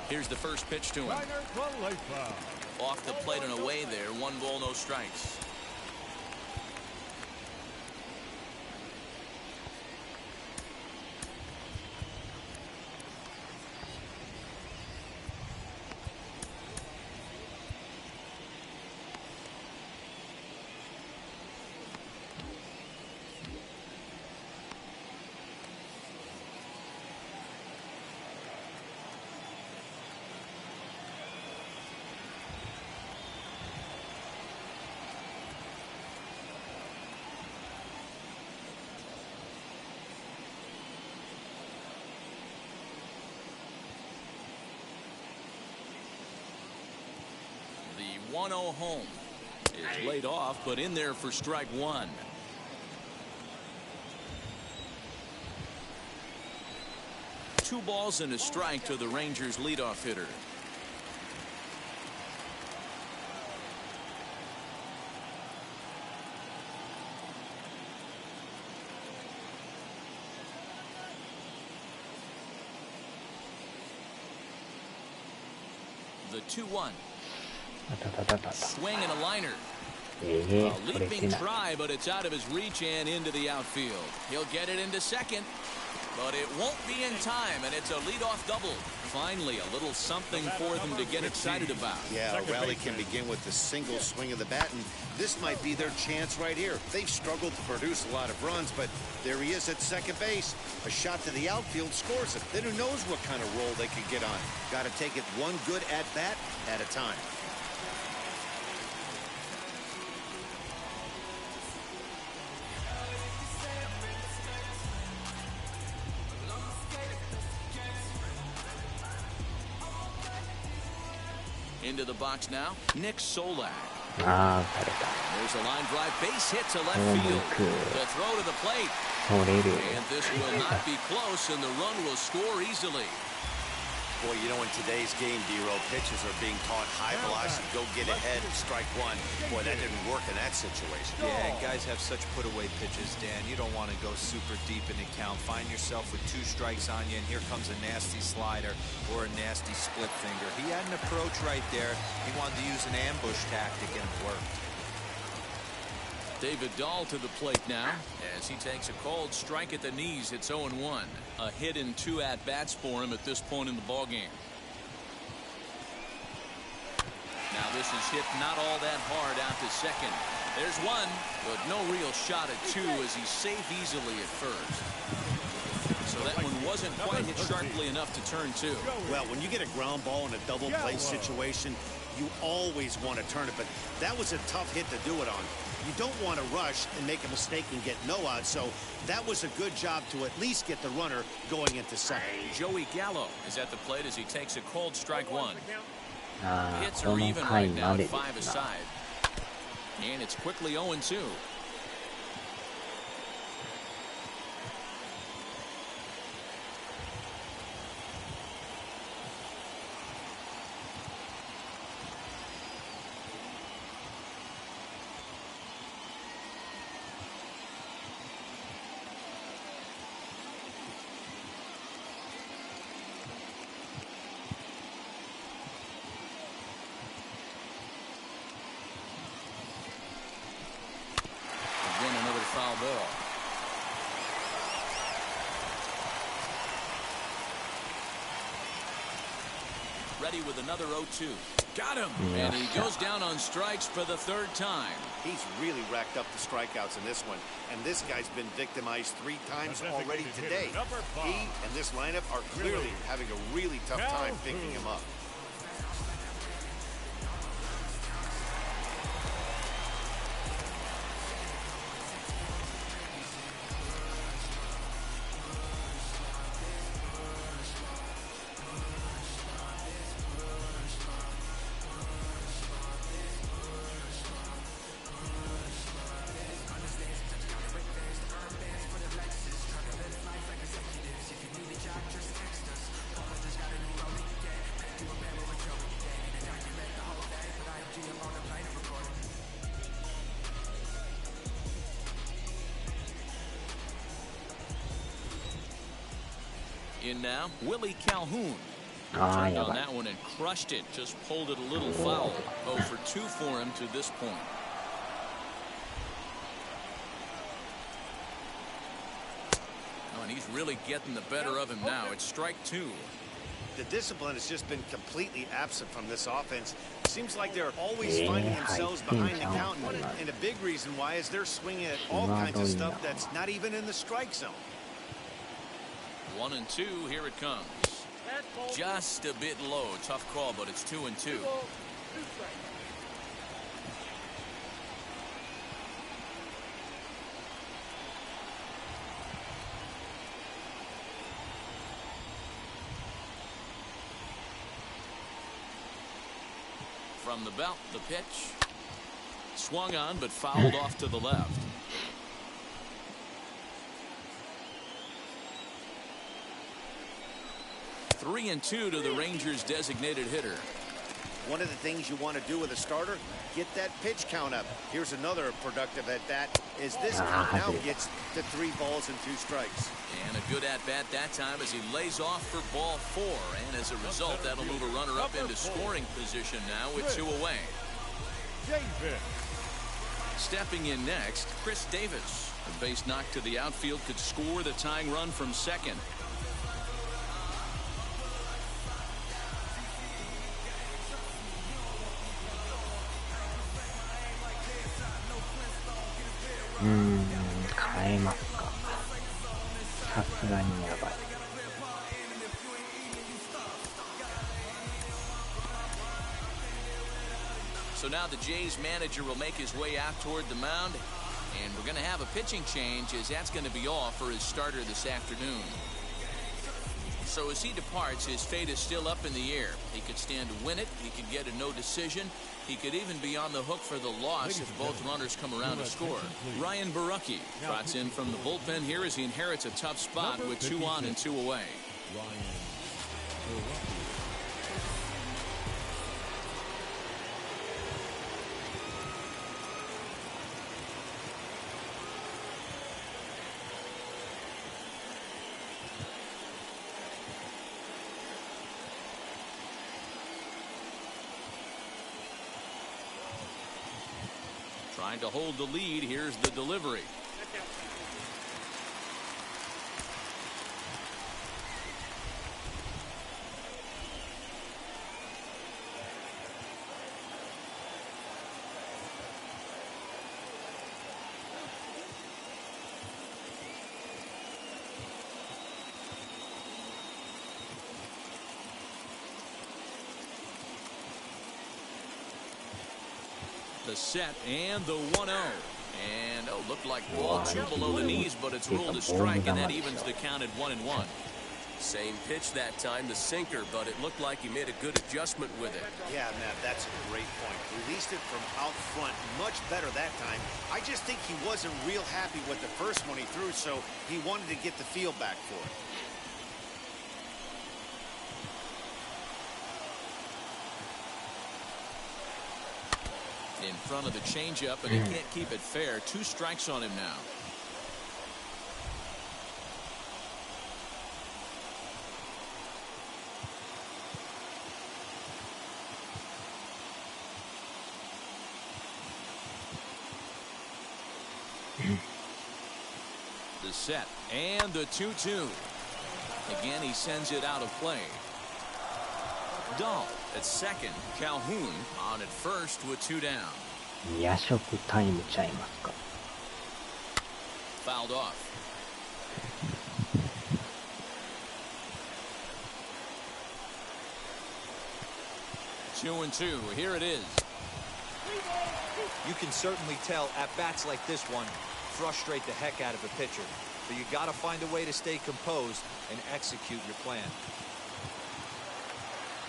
Here's the first pitch to him. Off the plate and away there, 1 ball, no strikes. The 1-0 home is laid off, but in there for strike 1. Two balls and a strike to the Rangers leadoff hitter. The 2-1. Swing and a liner. A leaping try, but it's out of his reach and into the outfield. He'll get it into second, but it won't be in time, and it's a leadoff double. Finally, a little something for them to get excited about. Yeah, a rally can begin with the single swing of the bat, and this might be their chance right here. They've struggled to produce a lot of runs, but there he is at second base. A shot to the outfield scores it. Then who knows what kind of role they could get on. Got to take it one good at-bat at a time. Into the box now, Nick Solak. ああ、打たれた。 There's a line drive, base hit to left field. The throw to the plate. 取れる。 And this will not be close, and the run will score easily. Boy, you know, in today's game, D-Row, pitchers are being taught high velocity, go get ahead, strike one. Boy, that didn't work in that situation. Yeah, and guys have such put-away pitches, Dan. You don't want to go super deep in the count. Find yourself with 2 strikes on you, and here comes a nasty slider or a nasty split finger. He had an approach right there. He wanted to use an ambush tactic, and it worked. David Dahl to the plate now as he takes a cold strike at the knees. It's 0-1. A hit and 2 at-bats for him at this point in the ballgame. Now this is hit not all that hard out to second. There's one, but no real shot at 2 as he's safe easily at first. So that one wasn't quite hit sharply enough to turn 2. Well, when you get a ground ball in a double play situation, you always want to turn it, but that was a tough hit to do it on. You don't want to rush and make a mistake and get no out, so that was a good job to at least get the runner going into second. Joey Gallo is at the plate as he takes a cold strike 1. ああ、 Hits こ are の even 回 right ま now で at で 5 すな。 aside. And it's quickly 0-2. Again, another foul ball. Ready with another 0-2. Got him. And he goes down on strikes for the 3rd time. He's really racked up the strikeouts in this one, and this guy's been victimized 3 times already today. He and this lineup are clearly having a really tough time picking him up. In now, Willie Calhoun. Ah, Turned yeah, on but- that one and crushed it. Just pulled it a little foul. 0 for 2 for him to this point. Oh, and he's really getting the better of him now. It's strike 2. The discipline has just been completely absent from this offense. Seems like they're always finding themselves behind the count, and a big reason why is they're swinging at all kinds of stuff that's not even in the strike zone. 1-2. Here it comes. Just a bit low. Tough call, but it's 2-2. From the belt, the pitch. Swung on, but fouled off to the left. 3-2 to the Rangers' designated hitter. One of the things you want to do with a starter, get that pitch count up. Here's another productive at-bat as this count now gets to 3 balls and 2 strikes. And a good at-bat that time as he lays off for ball 4. And as a result, that'll move a runner up into scoring position now with 2 away. Stepping in next, Chris Davis. A base knock to the outfield could score the tying run from second. Hmm, 変えますか。さすがにやばい。So now the Jays manager will make his way out toward the mound, and we're going to have a pitching change as that's going to be all for his starter this afternoon. So as he departs, his fate is still up in the air. He could stand to win it. He could get a no decision. He could even be on the hook for the loss if both runners come around to score. Ryan Barucki trots in from the bullpen here as he inherits a tough spot with 2 on and 2 away. Trying to hold the lead. Here's the delivery. The set and the 1-0. And looked like ball 2 below the knees, but it's ruled a strike, and that evens the count at 1-1. Same pitch that time, the sinker, but it looked like he made a good adjustment with it. Yeah, Matt, that's a great point. Released it from out front much better that time. I just think he wasn't real happy with the first one he threw, so he wanted to get the feel back for it. In front of the changeup, and he can't keep it fair. 2 strikes on him now. The set and the 2-2. Again, he sends it out of play. Dahl at second. Calhoun on at first with 2 down. 夜食タイムちゃいますか。Fouled off. Two and 2. Here it is. You can certainly tell at bats like this one frustrate the heck out of a pitcher. But you got to find a way to stay composed and execute your plan.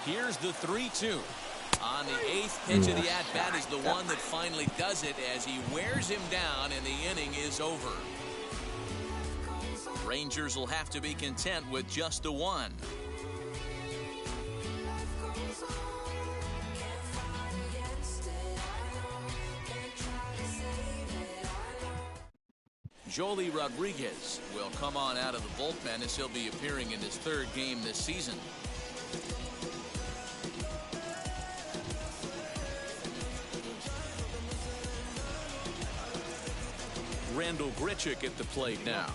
Here's the 3-2. On the 8th pitch of the at-bat is the one that finally does it as he wears him down and the inning is over. Rangers will have to be content with just the 1. Joely Rodriguez will come on out of the bullpen as he'll be appearing in his 3rd game this season. Randall Grichuk at the plate now.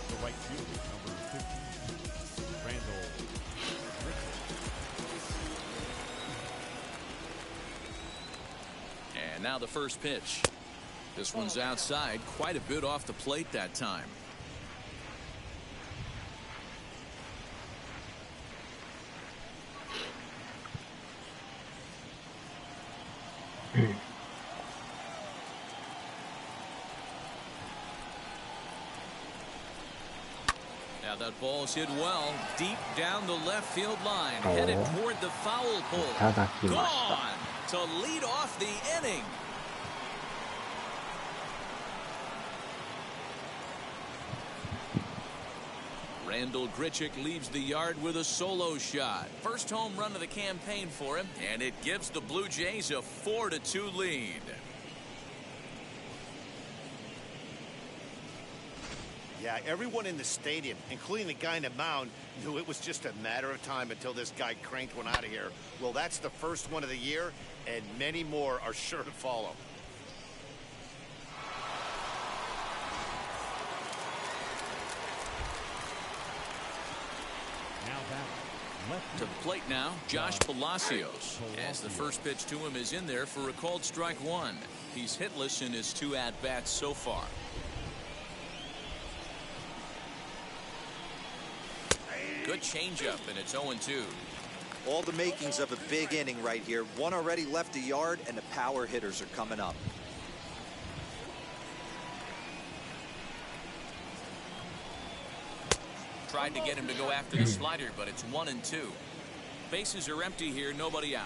The right fielder, number 15, Randall Grichuk. And now the first pitch. This one's outside, quite a bit off the plate that time. Now that ball's hit well, deep down the left field line, headed toward the foul pole. Gone to lead off the inning. Randall Grichuk leaves the yard with a solo shot. First home run of the campaign for him, and it gives the Blue Jays a 4-2 lead. Yeah, everyone in the stadium, including the guy in the mound, knew it was just a matter of time until this guy cranked one out of here. Well, that's the first one of the year, and many more are sure to follow. To the plate now, Josh Palacios, as the first pitch to him is in there for a called strike 1. He's hitless in his 2 at-bats so far. Good changeup, and it's 0-2. All the makings of a big inning right here. One already left the yard, and the power hitters are coming up. tried to get him to go after the slider, but it's 1-2. Bases are empty here, nobody out.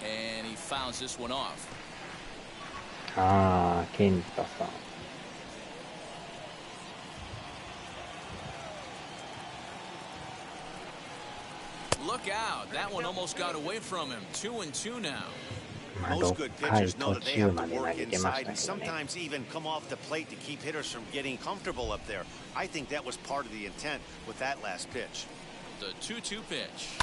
And he fouls this one off. ああ、健太さん。Look out. That one almost got away from him. 2-2 now. Most good pitchers know that they have to work inside and sometimes even come off the plate to keep hitters from getting comfortable up there. I think that was part of the intent with that last pitch. The 2-2 pitch.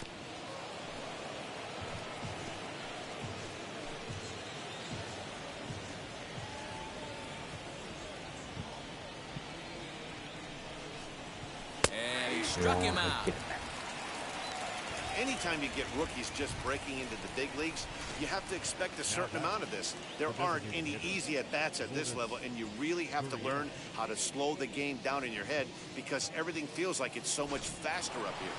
And he struck him out. Anytime you get rookies just breaking into the big leagues, you have to expect a certain amount of this. There aren't any easy at-bats at this level, and you really have to learn how to slow the game down in your head because everything feels like it's so much faster up here.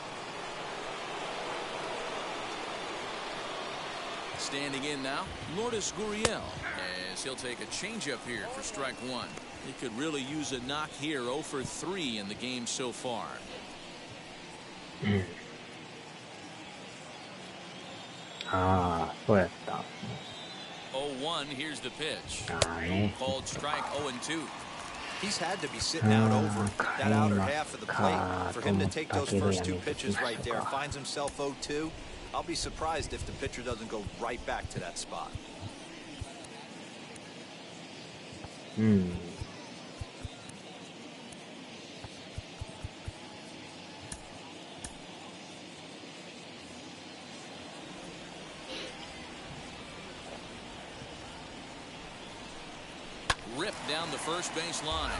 Standing in now, Lourdes Gurriel, as he'll take a changeup here for strike one. He could really use a knock here. 0 for 3 in the game so far. Ah, そうやった。 0-1, here's the pitch. ああね。 Called strike 0-2. He's had to be sitting out over that outer half of the plate. For him to take those first two pitches right there, finds himself 0-2. I'll be surprised if the pitcher doesn't go right back to that spot. Ripped down the first base line,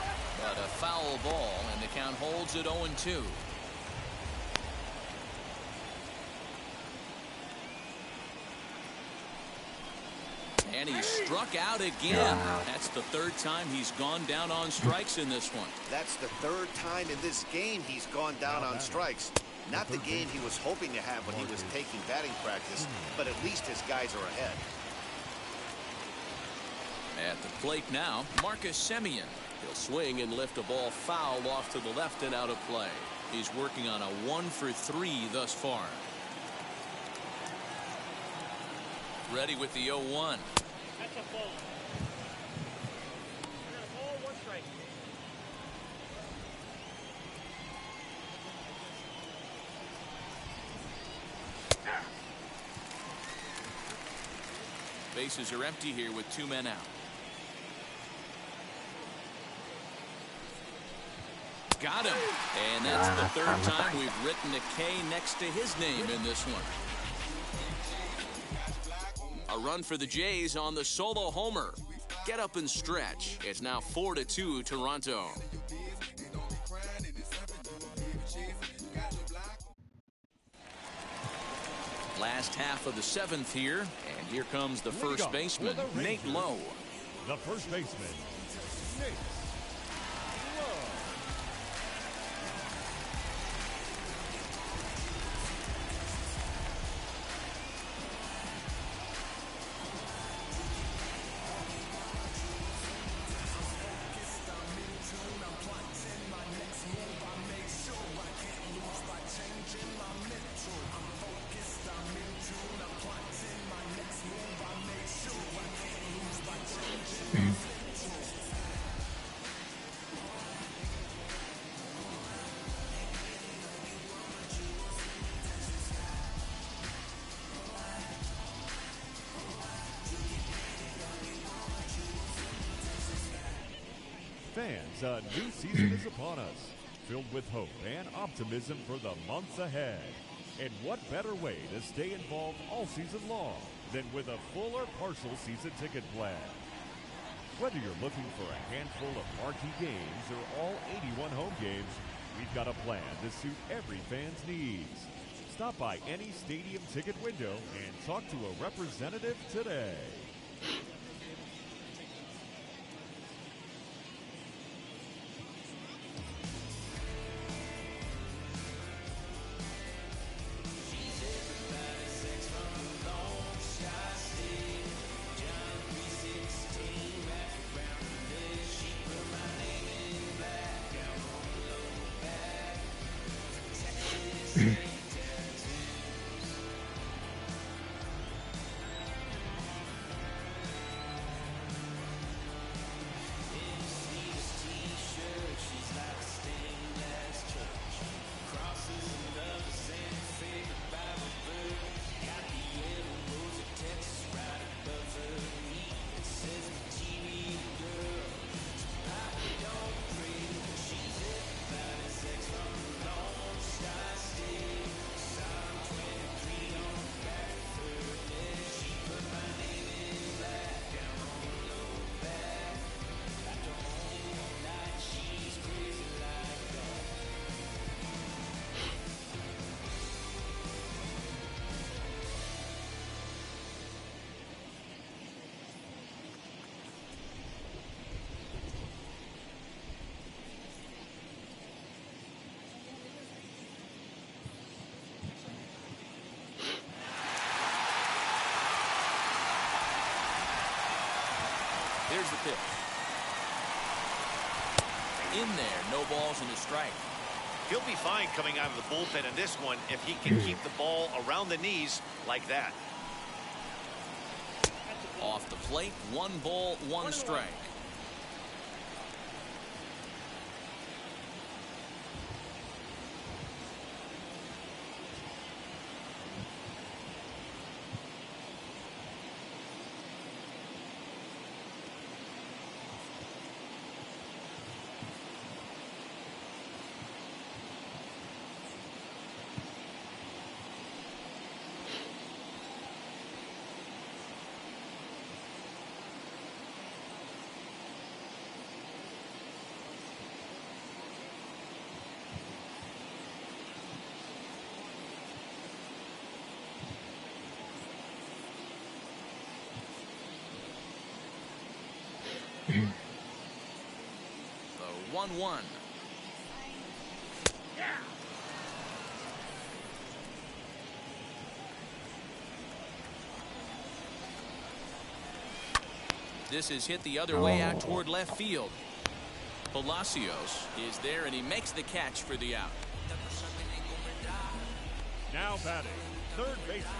but a foul ball, and the count holds at 0-2. And he struck out again. That's the third time he's gone down on strikes in this one. That's the third time in this game he's gone down on strikes. Not the game he was hoping to have when he was taking batting practice, but at least his guys are ahead. At the plate now, Marcus Semien. He'll swing and lift a ball foul off to the left and out of play. He's working on a 1 for 3 thus far. Ready with the 0-1. That's a ball. Ball, 1 strike. Bases are empty here with 2 men out. Got him. And that's the third time we've written a K next to his name in this one. A run for the Jays on the solo homer. Get up and stretch. It's now 4-2 Toronto. Last half of the 7th here, and here comes the first baseman, Nate Lowe. The first baseman, Nate Lowe. Fans, a new season is upon us, filled with hope and optimism for the months ahead. And what better way to stay involved all season long than with a full or partial season ticket plan? Whether you're looking for a handful of marquee games or all 81 home games, we've got a plan to suit every fan's needs. Stop by any stadium ticket window and talk to a representative today. the pitch. In there, no balls and a strike. He'll be fine coming out of the bullpen in this one if he can keep the ball around the knees like that. Off the plate, 1 ball, 1 strike. The 1-1. This is hit the other way out toward left field. Palacios is there, and he makes the catch for the out. Now batting, third baseman,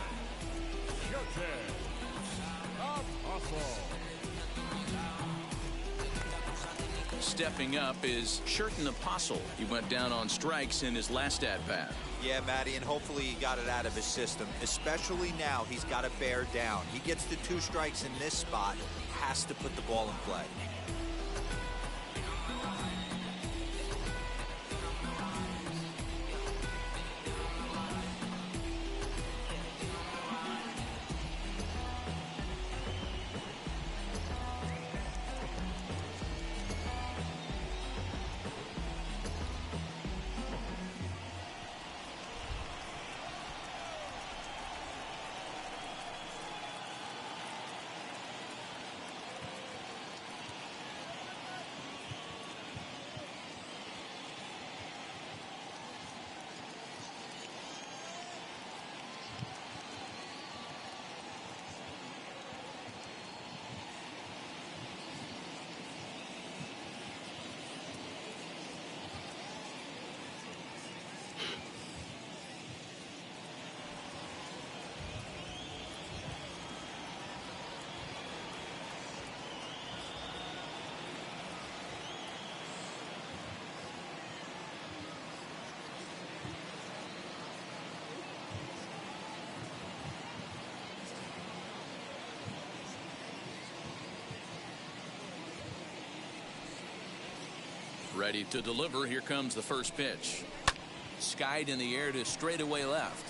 Stepping up is Sherten Apostle. He went down on strikes in his last at-bat. Yeah, Matty, and hopefully he got it out of his system. Especially now, he's got to bear down. He gets the 2 strikes in this spot, has to put the ball in play. Ready to deliver. Here comes the first pitch. Skied in the air to straightaway left.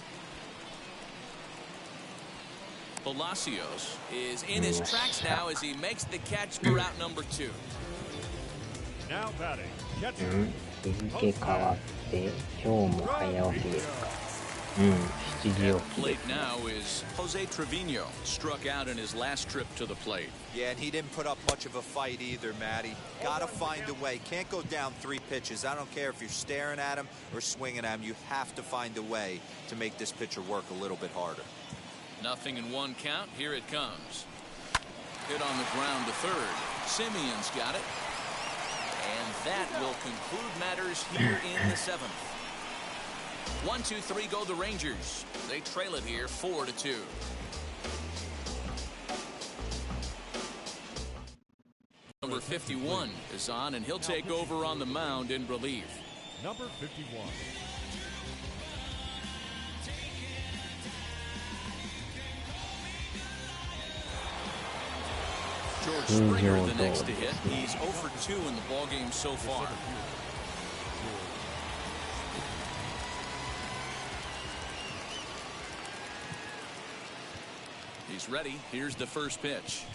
Palacios is in his tracks now as he makes the catch for out number 2. Now batting, catcher. 日付変わって今日も早起きですか。7時起きです Plate now is Jose Trevino. Struck out in his last trip to the plate. Yeah, and he didn't put up much of a fight either, Matty. Gotta find a way. Can't go down 3 pitches. I don't care if you're staring at him or swinging at him. You have to find a way to make this pitcher work a little bit harder. Nothing in 1 count. Here it comes. Hit on the ground to third. Simeon's got it. And that will conclude matters here in the 7th. 1-2-3 go the Rangers. They trail it here 4-2. Number 51 is on, and he'll take over on the mound in relief. Number 51. George Springer, the next to hit. He's 0 for 2 in the ballgame so far. He's ready. Here's the first pitch.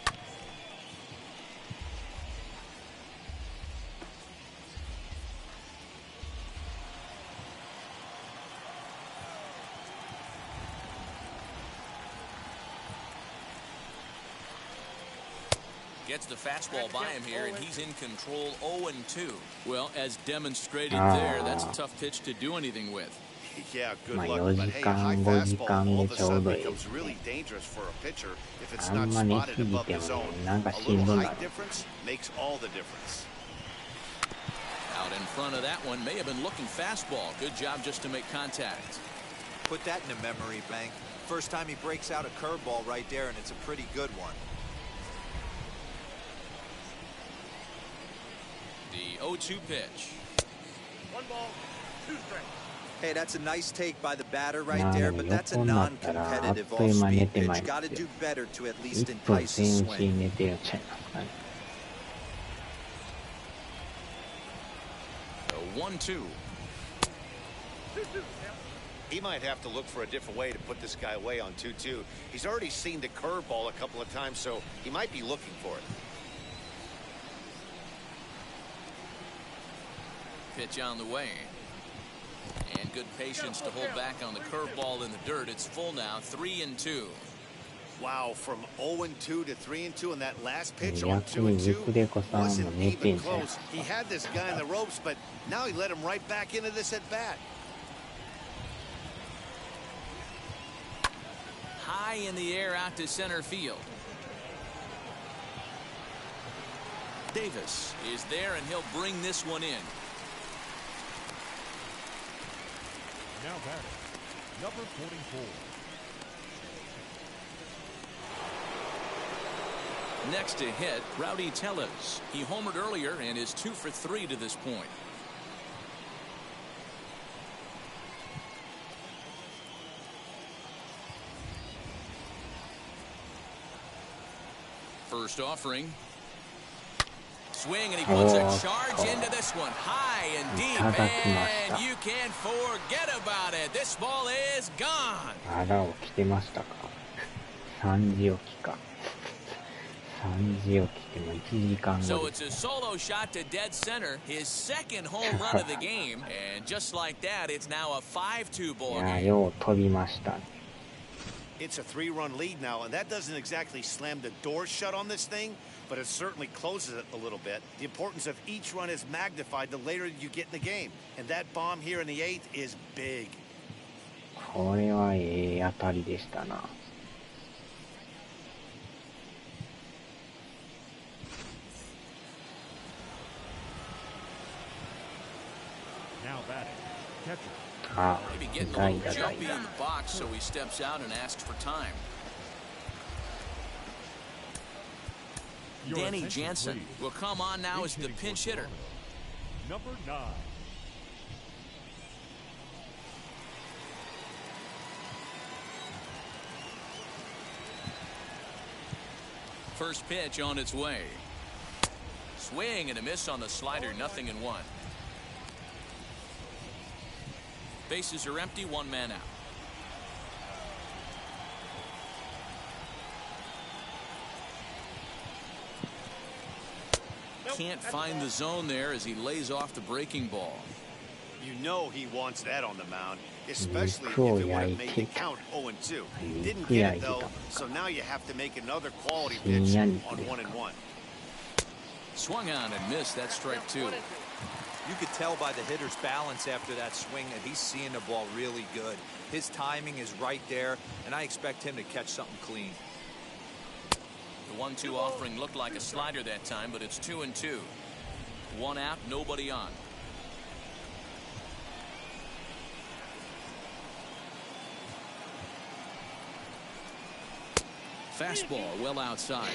Gets the fastball by him here, and he's in control 0-2. Well, as demonstrated there, that's a tough pitch to do anything with. Yeah, good まあ luck. 4 But 時 hey, a 間 high 5時 fastball 間 all で of a ちょう sudden どいいで becomes す really ね。 dangerous for a pitcher if it's あ not んま寝 spotted すぎ above て the も zone. ね、なんか A しん little どな height る。 difference makes all the difference. Out in front of that one, may have been looking fastball. Good job just to make contact. Put that in the memory bank. First time he breaks out a curveball right there, and it's a pretty good one. The 0-2 pitch. 1 ball, 2 strikes. Hey, that's a nice take by the batter ま right あで there, も but that's a 横になったらあっ non-competitive という間に寝 off-speed てまい pitch. ま Got to すよ。 do better to at 1 least 分 entice a 先打ち swing. 寝てるんちゃいますかね。The 1-2. 2-2. He might have to look for a different way to put this guy away on 2-2. He's already seen the curveball a couple of times, so he might be looking for it. Pitch on the way. And good patience to hold back on the curveball in the dirt. It's full now, 3-2. Wow, from 0-2 to 3-2, and that last pitch 逆 on にズク 2-2 レコさんも wasn't 寝てん even じゃないで close. す He か。 had this guy in the ropes, but now he let him right back into this at bat. High in the air out to center field. Davis is there, and he'll bring this one in. Now batting, number 44. Next to hit, Rowdy Tellez. He homered earlier and is 2 for 3 to this point. First offering. Swing, and he puts a charge into this one. High and deep, and you can't forget about it. This ball is gone. あら、起きてましたか。3時起きか。3時起きても1時間 So 後 it's a solo shot to dead center, his second home run of the game, and just like that, it's now a 5-2 い ball や、 game. よう飛びましたね。It's a 3-run lead now, and that doesn't exactly slam the door shut on this thing, but it certainly closes it a little bit. The importance of each run is magnified the later you get in the game, and that bomb here in the 8th is big. これはええ当たりでしたな。Now batting, catcher. あ、 Maybe getting a 代 little 打代 jumpy 打。 in the box, so he steps out and asks for time. Your Danny attention, Jansen please. will come on now as the Hitting pinch for hitter. Toronto, number 9. First pitch on its way. Swing and a miss on the slider, 0-1. Bases are empty, 1 man out. Can't find the zone there as he lays off the breaking ball. You know he wants that on the mound, especially if it would have made the count 0-2. Didn't get it though, so now you have to make another quality pitch on 1-1. Swung on and missed. That's strike 2. You could tell by the hitter's balance after that swing that he's seeing the ball really good. His timing is right there, and I expect him to catch something clean. The 1-2 offering looked like a slider that time, but it's 2-2. 1 out, nobody on. Fastball well outside.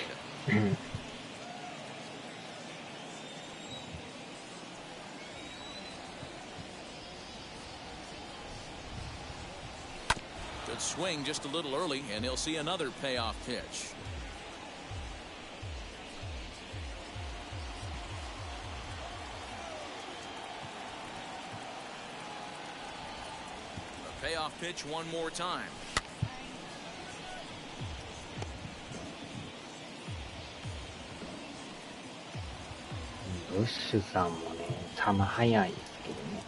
Good swing just a little early, and he'll see another payoff pitch. A payoff pitch one more time. ブッシュさんもね、球速いですけどね。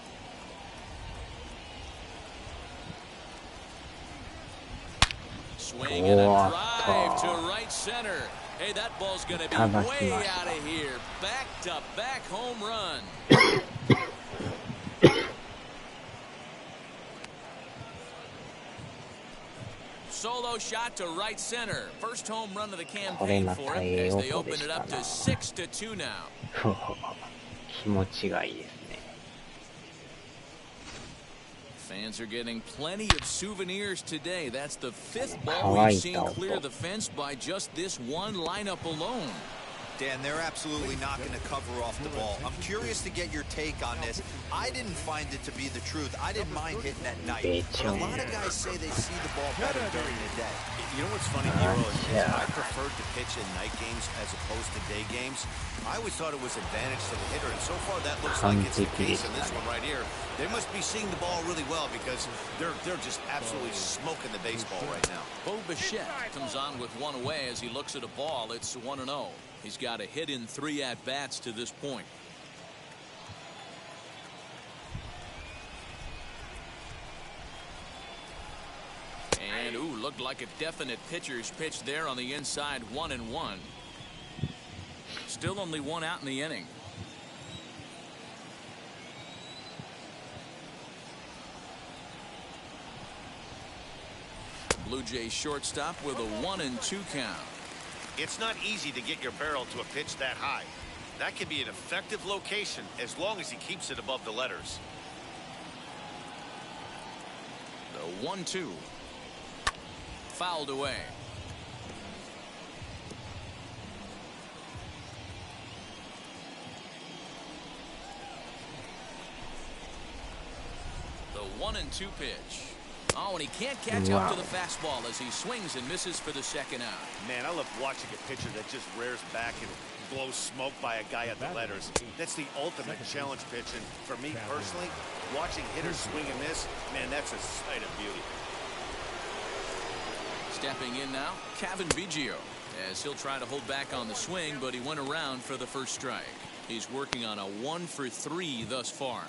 Swing and a drive to right center. Hey, that ball's going to be way out of here. Back-to-back home run. elbow shot to right center. First home run of the campaign for him as they open it up to 6-2 now. 気持ちがいいですね。 Fans are getting plenty of souvenirs today. That's the 5th ball we've seen clear the fence by just this one lineup alone. Dan, they're absolutely not going to cover off the ball. I'm curious to get your take on this. I didn't find it to be the truth. I didn't mind hitting at night. But a lot of guys say they see the ball better during the day. You know what's funny, Hero, is I preferred to pitch in night games as opposed to day games. I always thought it was advantage to the hitter, and so far that looks like it's the case in this one right here. They must be seeing the ball really well because they're just absolutely smoking the baseball right now. Bo Bichette comes on with one away as he looks at a ball. It's 1-0. He's got a hit in 3 at-bats to this point. And, ooh, looked like a definite pitcher's pitch there on the inside, 1-1. Still only 1 out in the inning. Blue Jays shortstop with a 1-2 count. It's not easy to get your barrel to a pitch that high. That can be an effective location as long as he keeps it above the letters. The 1-2. Fouled away. The 1-2 pitch. Oh, and he can't catch up to the fastball as he swings and misses for the second out. Man, I love watching a pitcher that just rears back and blows smoke by a guy at the letters. That's the ultimate challenge pitch, and for me personally, watching hitters swing and miss, man, that's a sight of beauty. Stepping in now, Kevin Biggio, as he'll try to hold back on the swing, but he went around for the first strike. He's working on a 1-for-3 thus far.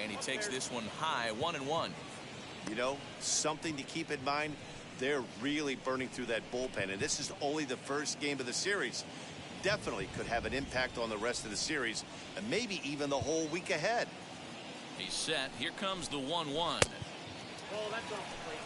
And he takes this one high, 1-1. You know, something to keep in mind, they're really burning through that bullpen, and this is only the first game of the series. Definitely could have an impact on the rest of the series, and maybe even the whole week ahead. He's set. Here comes the 1-1. Oh, that's off the plate.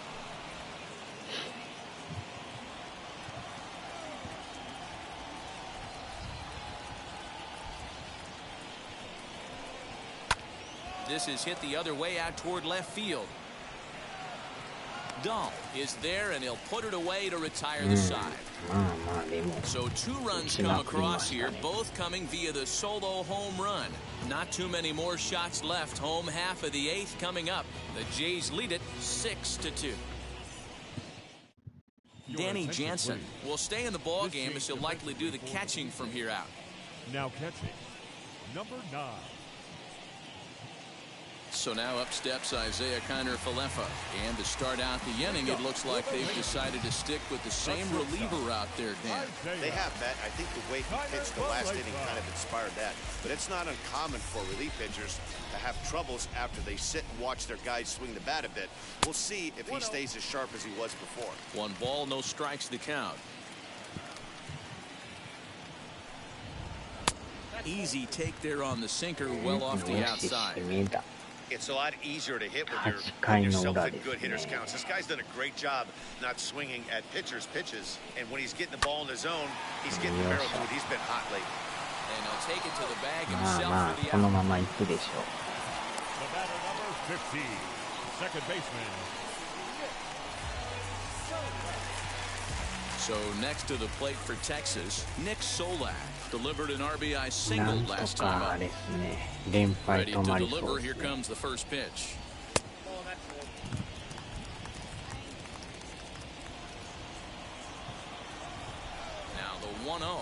This is hit the other way out toward left field. Dahl is there, and he'll put it away to retire the side. So 2 runs come across here, both coming via the solo home run. Not too many more shots left. Home half of the 8th coming up. The Jays lead it 6-2. Danny Jansen will stay in the ball game as he'll likely do the catching from here out. Now catching, number 9. So now up steps Isaiah Kiner-Falefa. And to start out the inning, it looks like they've decided to stick with the same reliever out there, Dan. They have, Matt. I think the way he pitched the last inning kind of inspired that. But it's not uncommon for relief pitchers to have troubles after they sit and watch their guys swing the bat a bit. We'll see if he stays as sharp as he was before. 1 ball, no strikes to count. Easy take there on the sinker, well off the outside. It's a lot easier to hit when you're yourself in good hitters counts. This guy's done a great job not swinging at pitchers' pitches. And when he's getting the ball in his zone, he's getting the barrel to it. He's been hot lately. And he'll take it to the bag himself for the out. The batter number 15, second baseman. So next to the plate for Texas, Nick Solak delivered an RBI single last time up. Ready to deliver. Here comes the first pitch. Now the 1-0.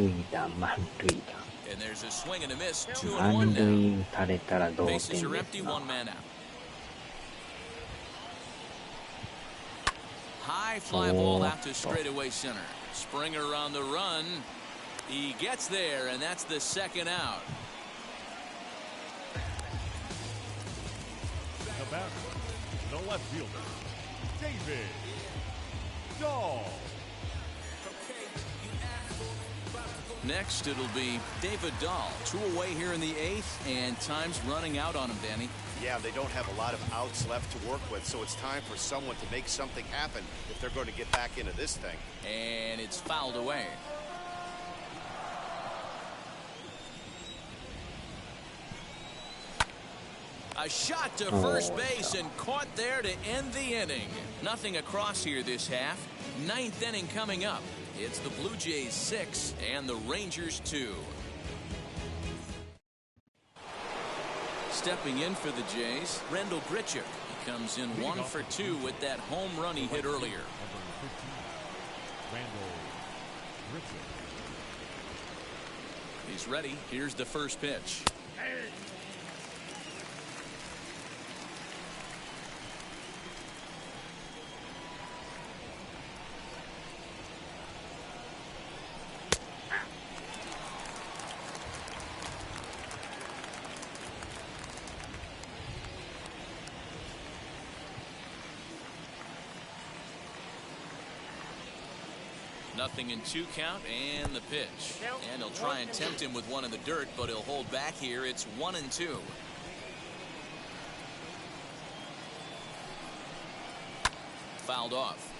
塁打、満塁打。And there's a swing and a miss, 2-1満 now. 塁打たれたら同点 Bases で are す empty, な。 one man out. High fly ball out to straightaway center. Springer on the run. He gets there, and that's the second out. The batter, the left fielder, David Dahl. Next, it'll be David Dahl. 2 away here in the 8th, and time's running out on him, Danny. Yeah, they don't have a lot of outs left to work with, so it's time for someone to make something happen if they're going to get back into this thing. And it's fouled away. A shot to first base and caught there to end the inning. Nothing across here this half. 9th inning coming up. It's the Blue Jays 6 and the Rangers 2. Stepping in for the Jays, Rendell Grichuk. He comes in 1 for 2 with that home run he hit earlier. He's ready. Here's the first pitch. Nothing in 2 count, and the pitch. And he'll try and tempt him with one in the dirt, but he'll hold back here. It's 1-2. Fouled off.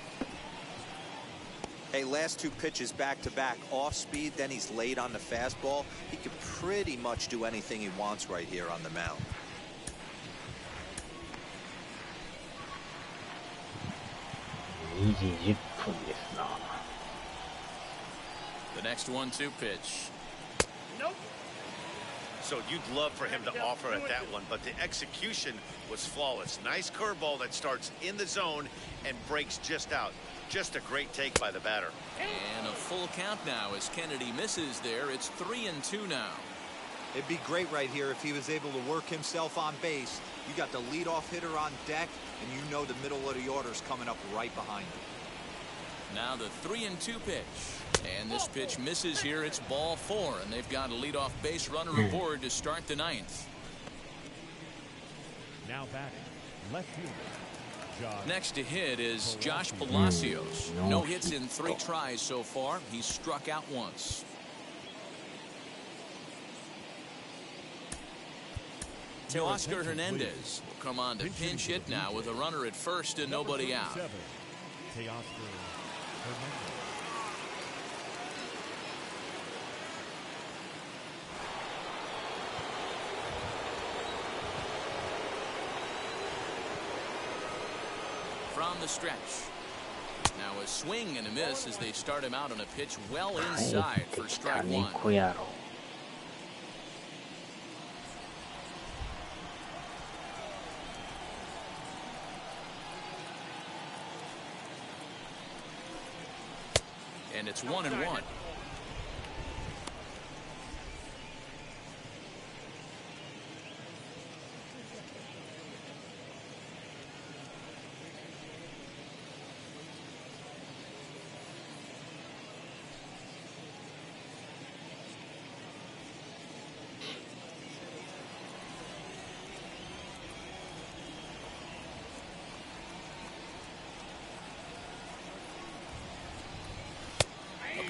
Hey, last 2 pitches back to back, off speed, then he's laid on the fastball. He can pretty much do anything he wants right here on the mound. The next 1-2 pitch. Nope. So you'd love for him to offer at that one, but the execution was flawless. Nice curveball that starts in the zone and breaks just out. Just a great take by the batter. And a full count now as Kennedy misses there. It's 3-2 now. It'd be great right here if he was able to work himself on base. You got the leadoff hitter on deck, and you know the middle of the order's coming up right behind him. Now the 3-2 pitch. And this pitch misses here. It's ball 4, and they've got a leadoff base runner aboard to start the 9th. Now batting, left fielder, Josh. Next to hit is Josh Palacios. No hits in 3 tries so far. He's struck out once. Oscar Hernandez will come on to pinch hit now with a runner at first and nobody out. From the stretch. Now a swing and a miss as they start him out on a pitch well inside for strike 1. And it's 1-1.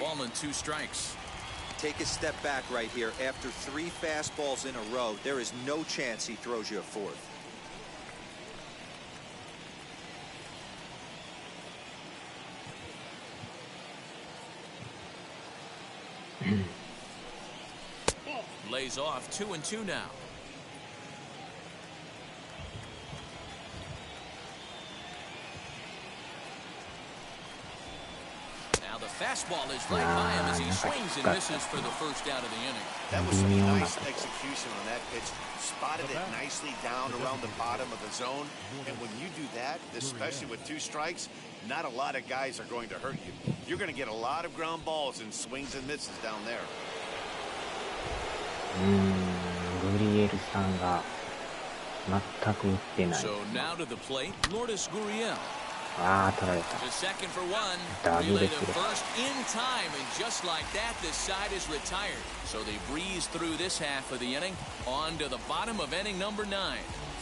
Ball and 2 strikes. Take a step back right here. After 3 fastballs in a row, there is no chance he throws you a 4th. Lays off 2-2 now. Fastball is right by him as he swings and misses for the first out of the inning. That was some nice execution on that pitch. Spotted it nicely down around the bottom of the zone. And when you do that, especially with 2 strikes, not a lot of guys are going to hurt you. You're going to get a lot of ground balls and swings and misses down there. グリエルさんが全く打ってない。 So now to the plate, Lourdes Gurriel. ああ、取られた。 To second for one. ダブ Relay ル to プレー。 first in time, and just like that, this side is retired. So they breeze through this half of the inning. On to the bottom of inning number 9.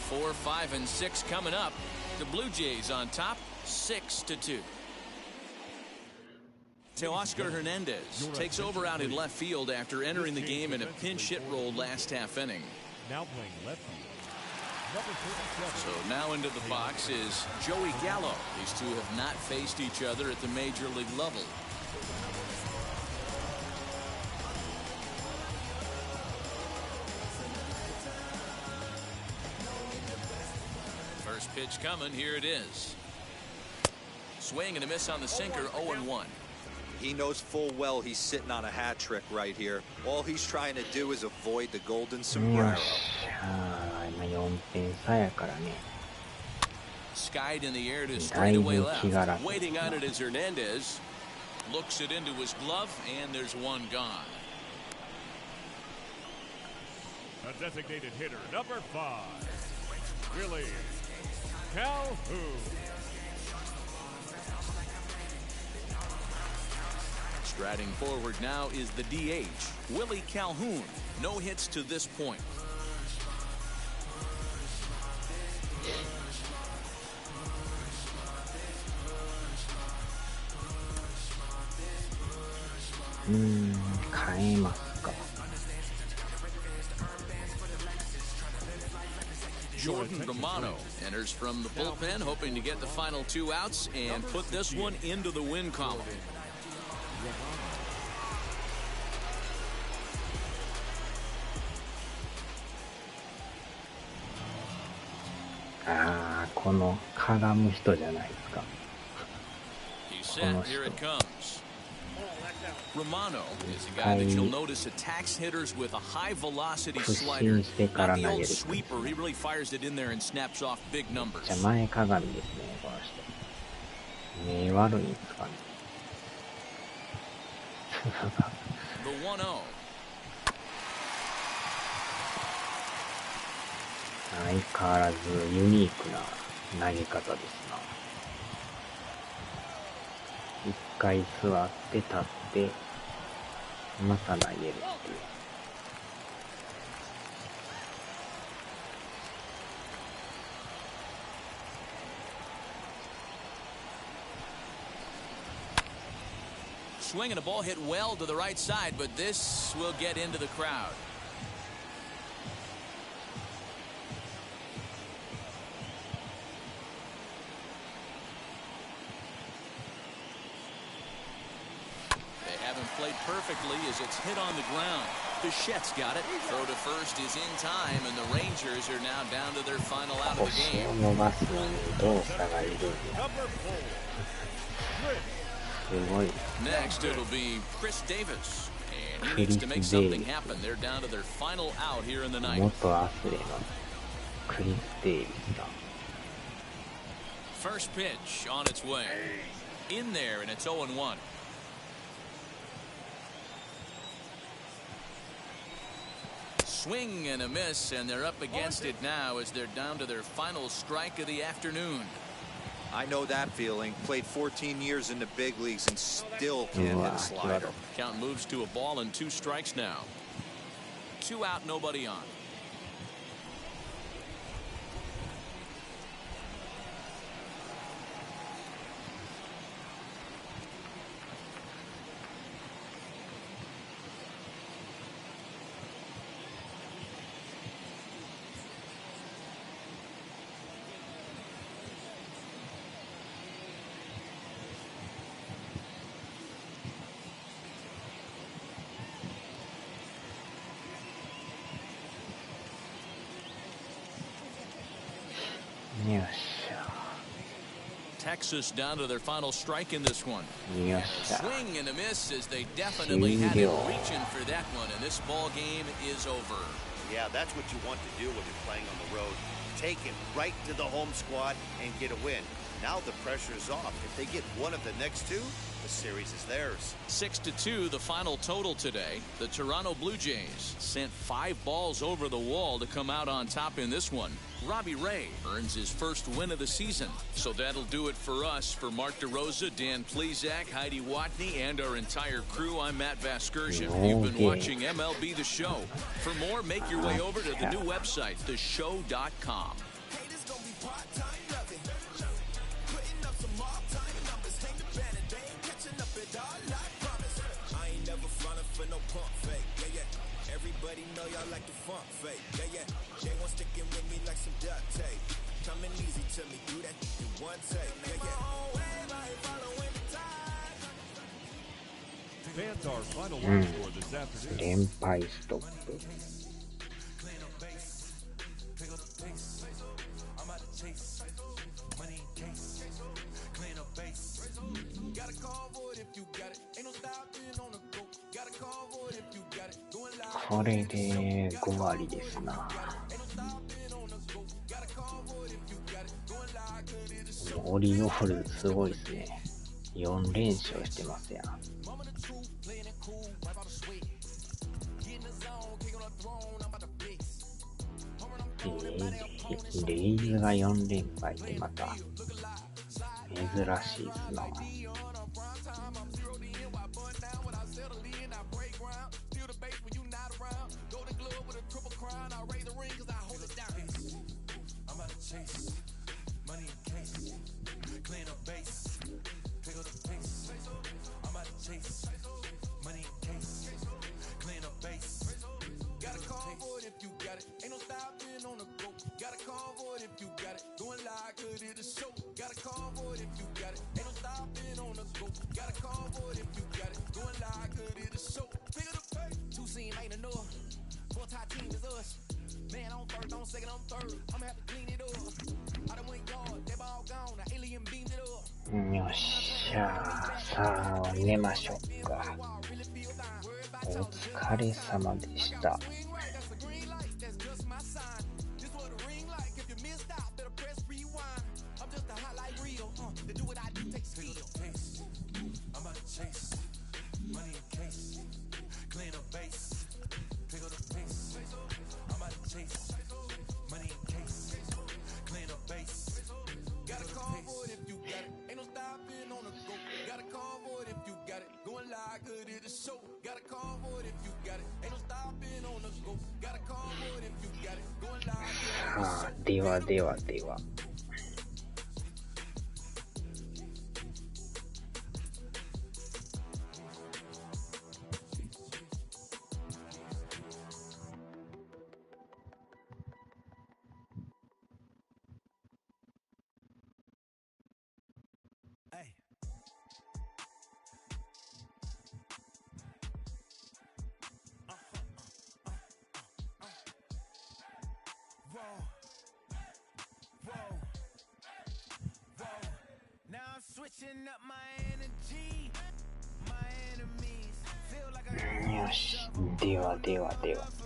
4, 5, and 6 coming up. The Blue Jays on top, 6-2. Teoscar Hernandez takes over out in left field after entering the game in a pinch hit role last half inning. Now playing left field. So now into the box is Joey Gallo. These two have not faced each other at the major league level. First pitch coming. Here it is. Swing and a miss on the sinker. 0-1. He knows full well he's sitting on a hat trick right here. All he's trying to do is avoid the golden sombrero. 今4点差やからね。 Skied in the air to だい straightaway ぶ気が left. 楽。 Waiting on it is Hernandez. Looks it into his glove, and there's one gone. A designated hitter, number 5, Willie Calhoun. Striding forward now is the DH, Willie Calhoun. No hits to this point. Willie 変えますか。 Jordan Romano enters from the bullpen, hoping to get the final 2 outs and put this one into the win column. ああ、このかがむ人じゃないですか。 He's set. Here it comes. Romano is a guy that you'll notice attacks hitters with a high velocity slider. Not the old sweeper. He really fires it in there and snaps off big numbers. じゃあ前かがみですね、この人。目悪いんですかね。The 1-0. 相変わらずユニークな投げ方ですな。一回座って立ってまた投げるっていう。Swing and a ball hit well to the right side, but this will get into the crowd. Played perfectly as it's hit on the ground. Bichette's got it. Throw to first is in time, and the Rangers are now down to their final out of the 腰 game. を伸ばすのに動作がいるんや。すごい。 Next, it'll be Chris Davis. And he needs to make something happen. They're down to their final out here in the ninth. 元アスレのクリス・デイビスだ。 First pitch on its way. In there, and it's 0-1. Swing and a miss, and they're up against it now as they're down to their final strike of the afternoon. I know that feeling. Played 14 years in the big leagues and still can't hit a slider. Count moves to a ball and 2 strikes now. 2 out, nobody on. Texas down to their final strike in this one. Swing and a miss as they definitely had it reaching for that one, and this ball game is over. Yeah, that's what you want to do when you're playing on the road. Take it right to the home squad and get a win. Now the pressure is off. If they get one of the next 2, The series is theirs. 6-2, the final total today. The Toronto Blue Jays sent 5 balls over the wall to come out on top in this one. Robbie Ray earns his first win of the season. So that'll do it for us. For Mark DeRosa, Dan Plesac, Heidi Watney, and our entire crew, I'm Matt Vasgersian. You've been watching MLB The Show. For more, make your way over to the new website, theshow.com. Everybody know y'all like the funk fake. Yeah, yeah. They want sticking with me like some duct tape. Coming easy to me, do that in one take. Yeah, yeah. Fans, our final line score this afternoon. 連敗ストップ。これで5割ですな。オリオールすごいですね。4連勝してますやん。レイズが4連敗ってまた珍しいですな。よっしゃー、さあ寝ましょうか。お疲れ様でした。ではではでは。よし、ではではでは。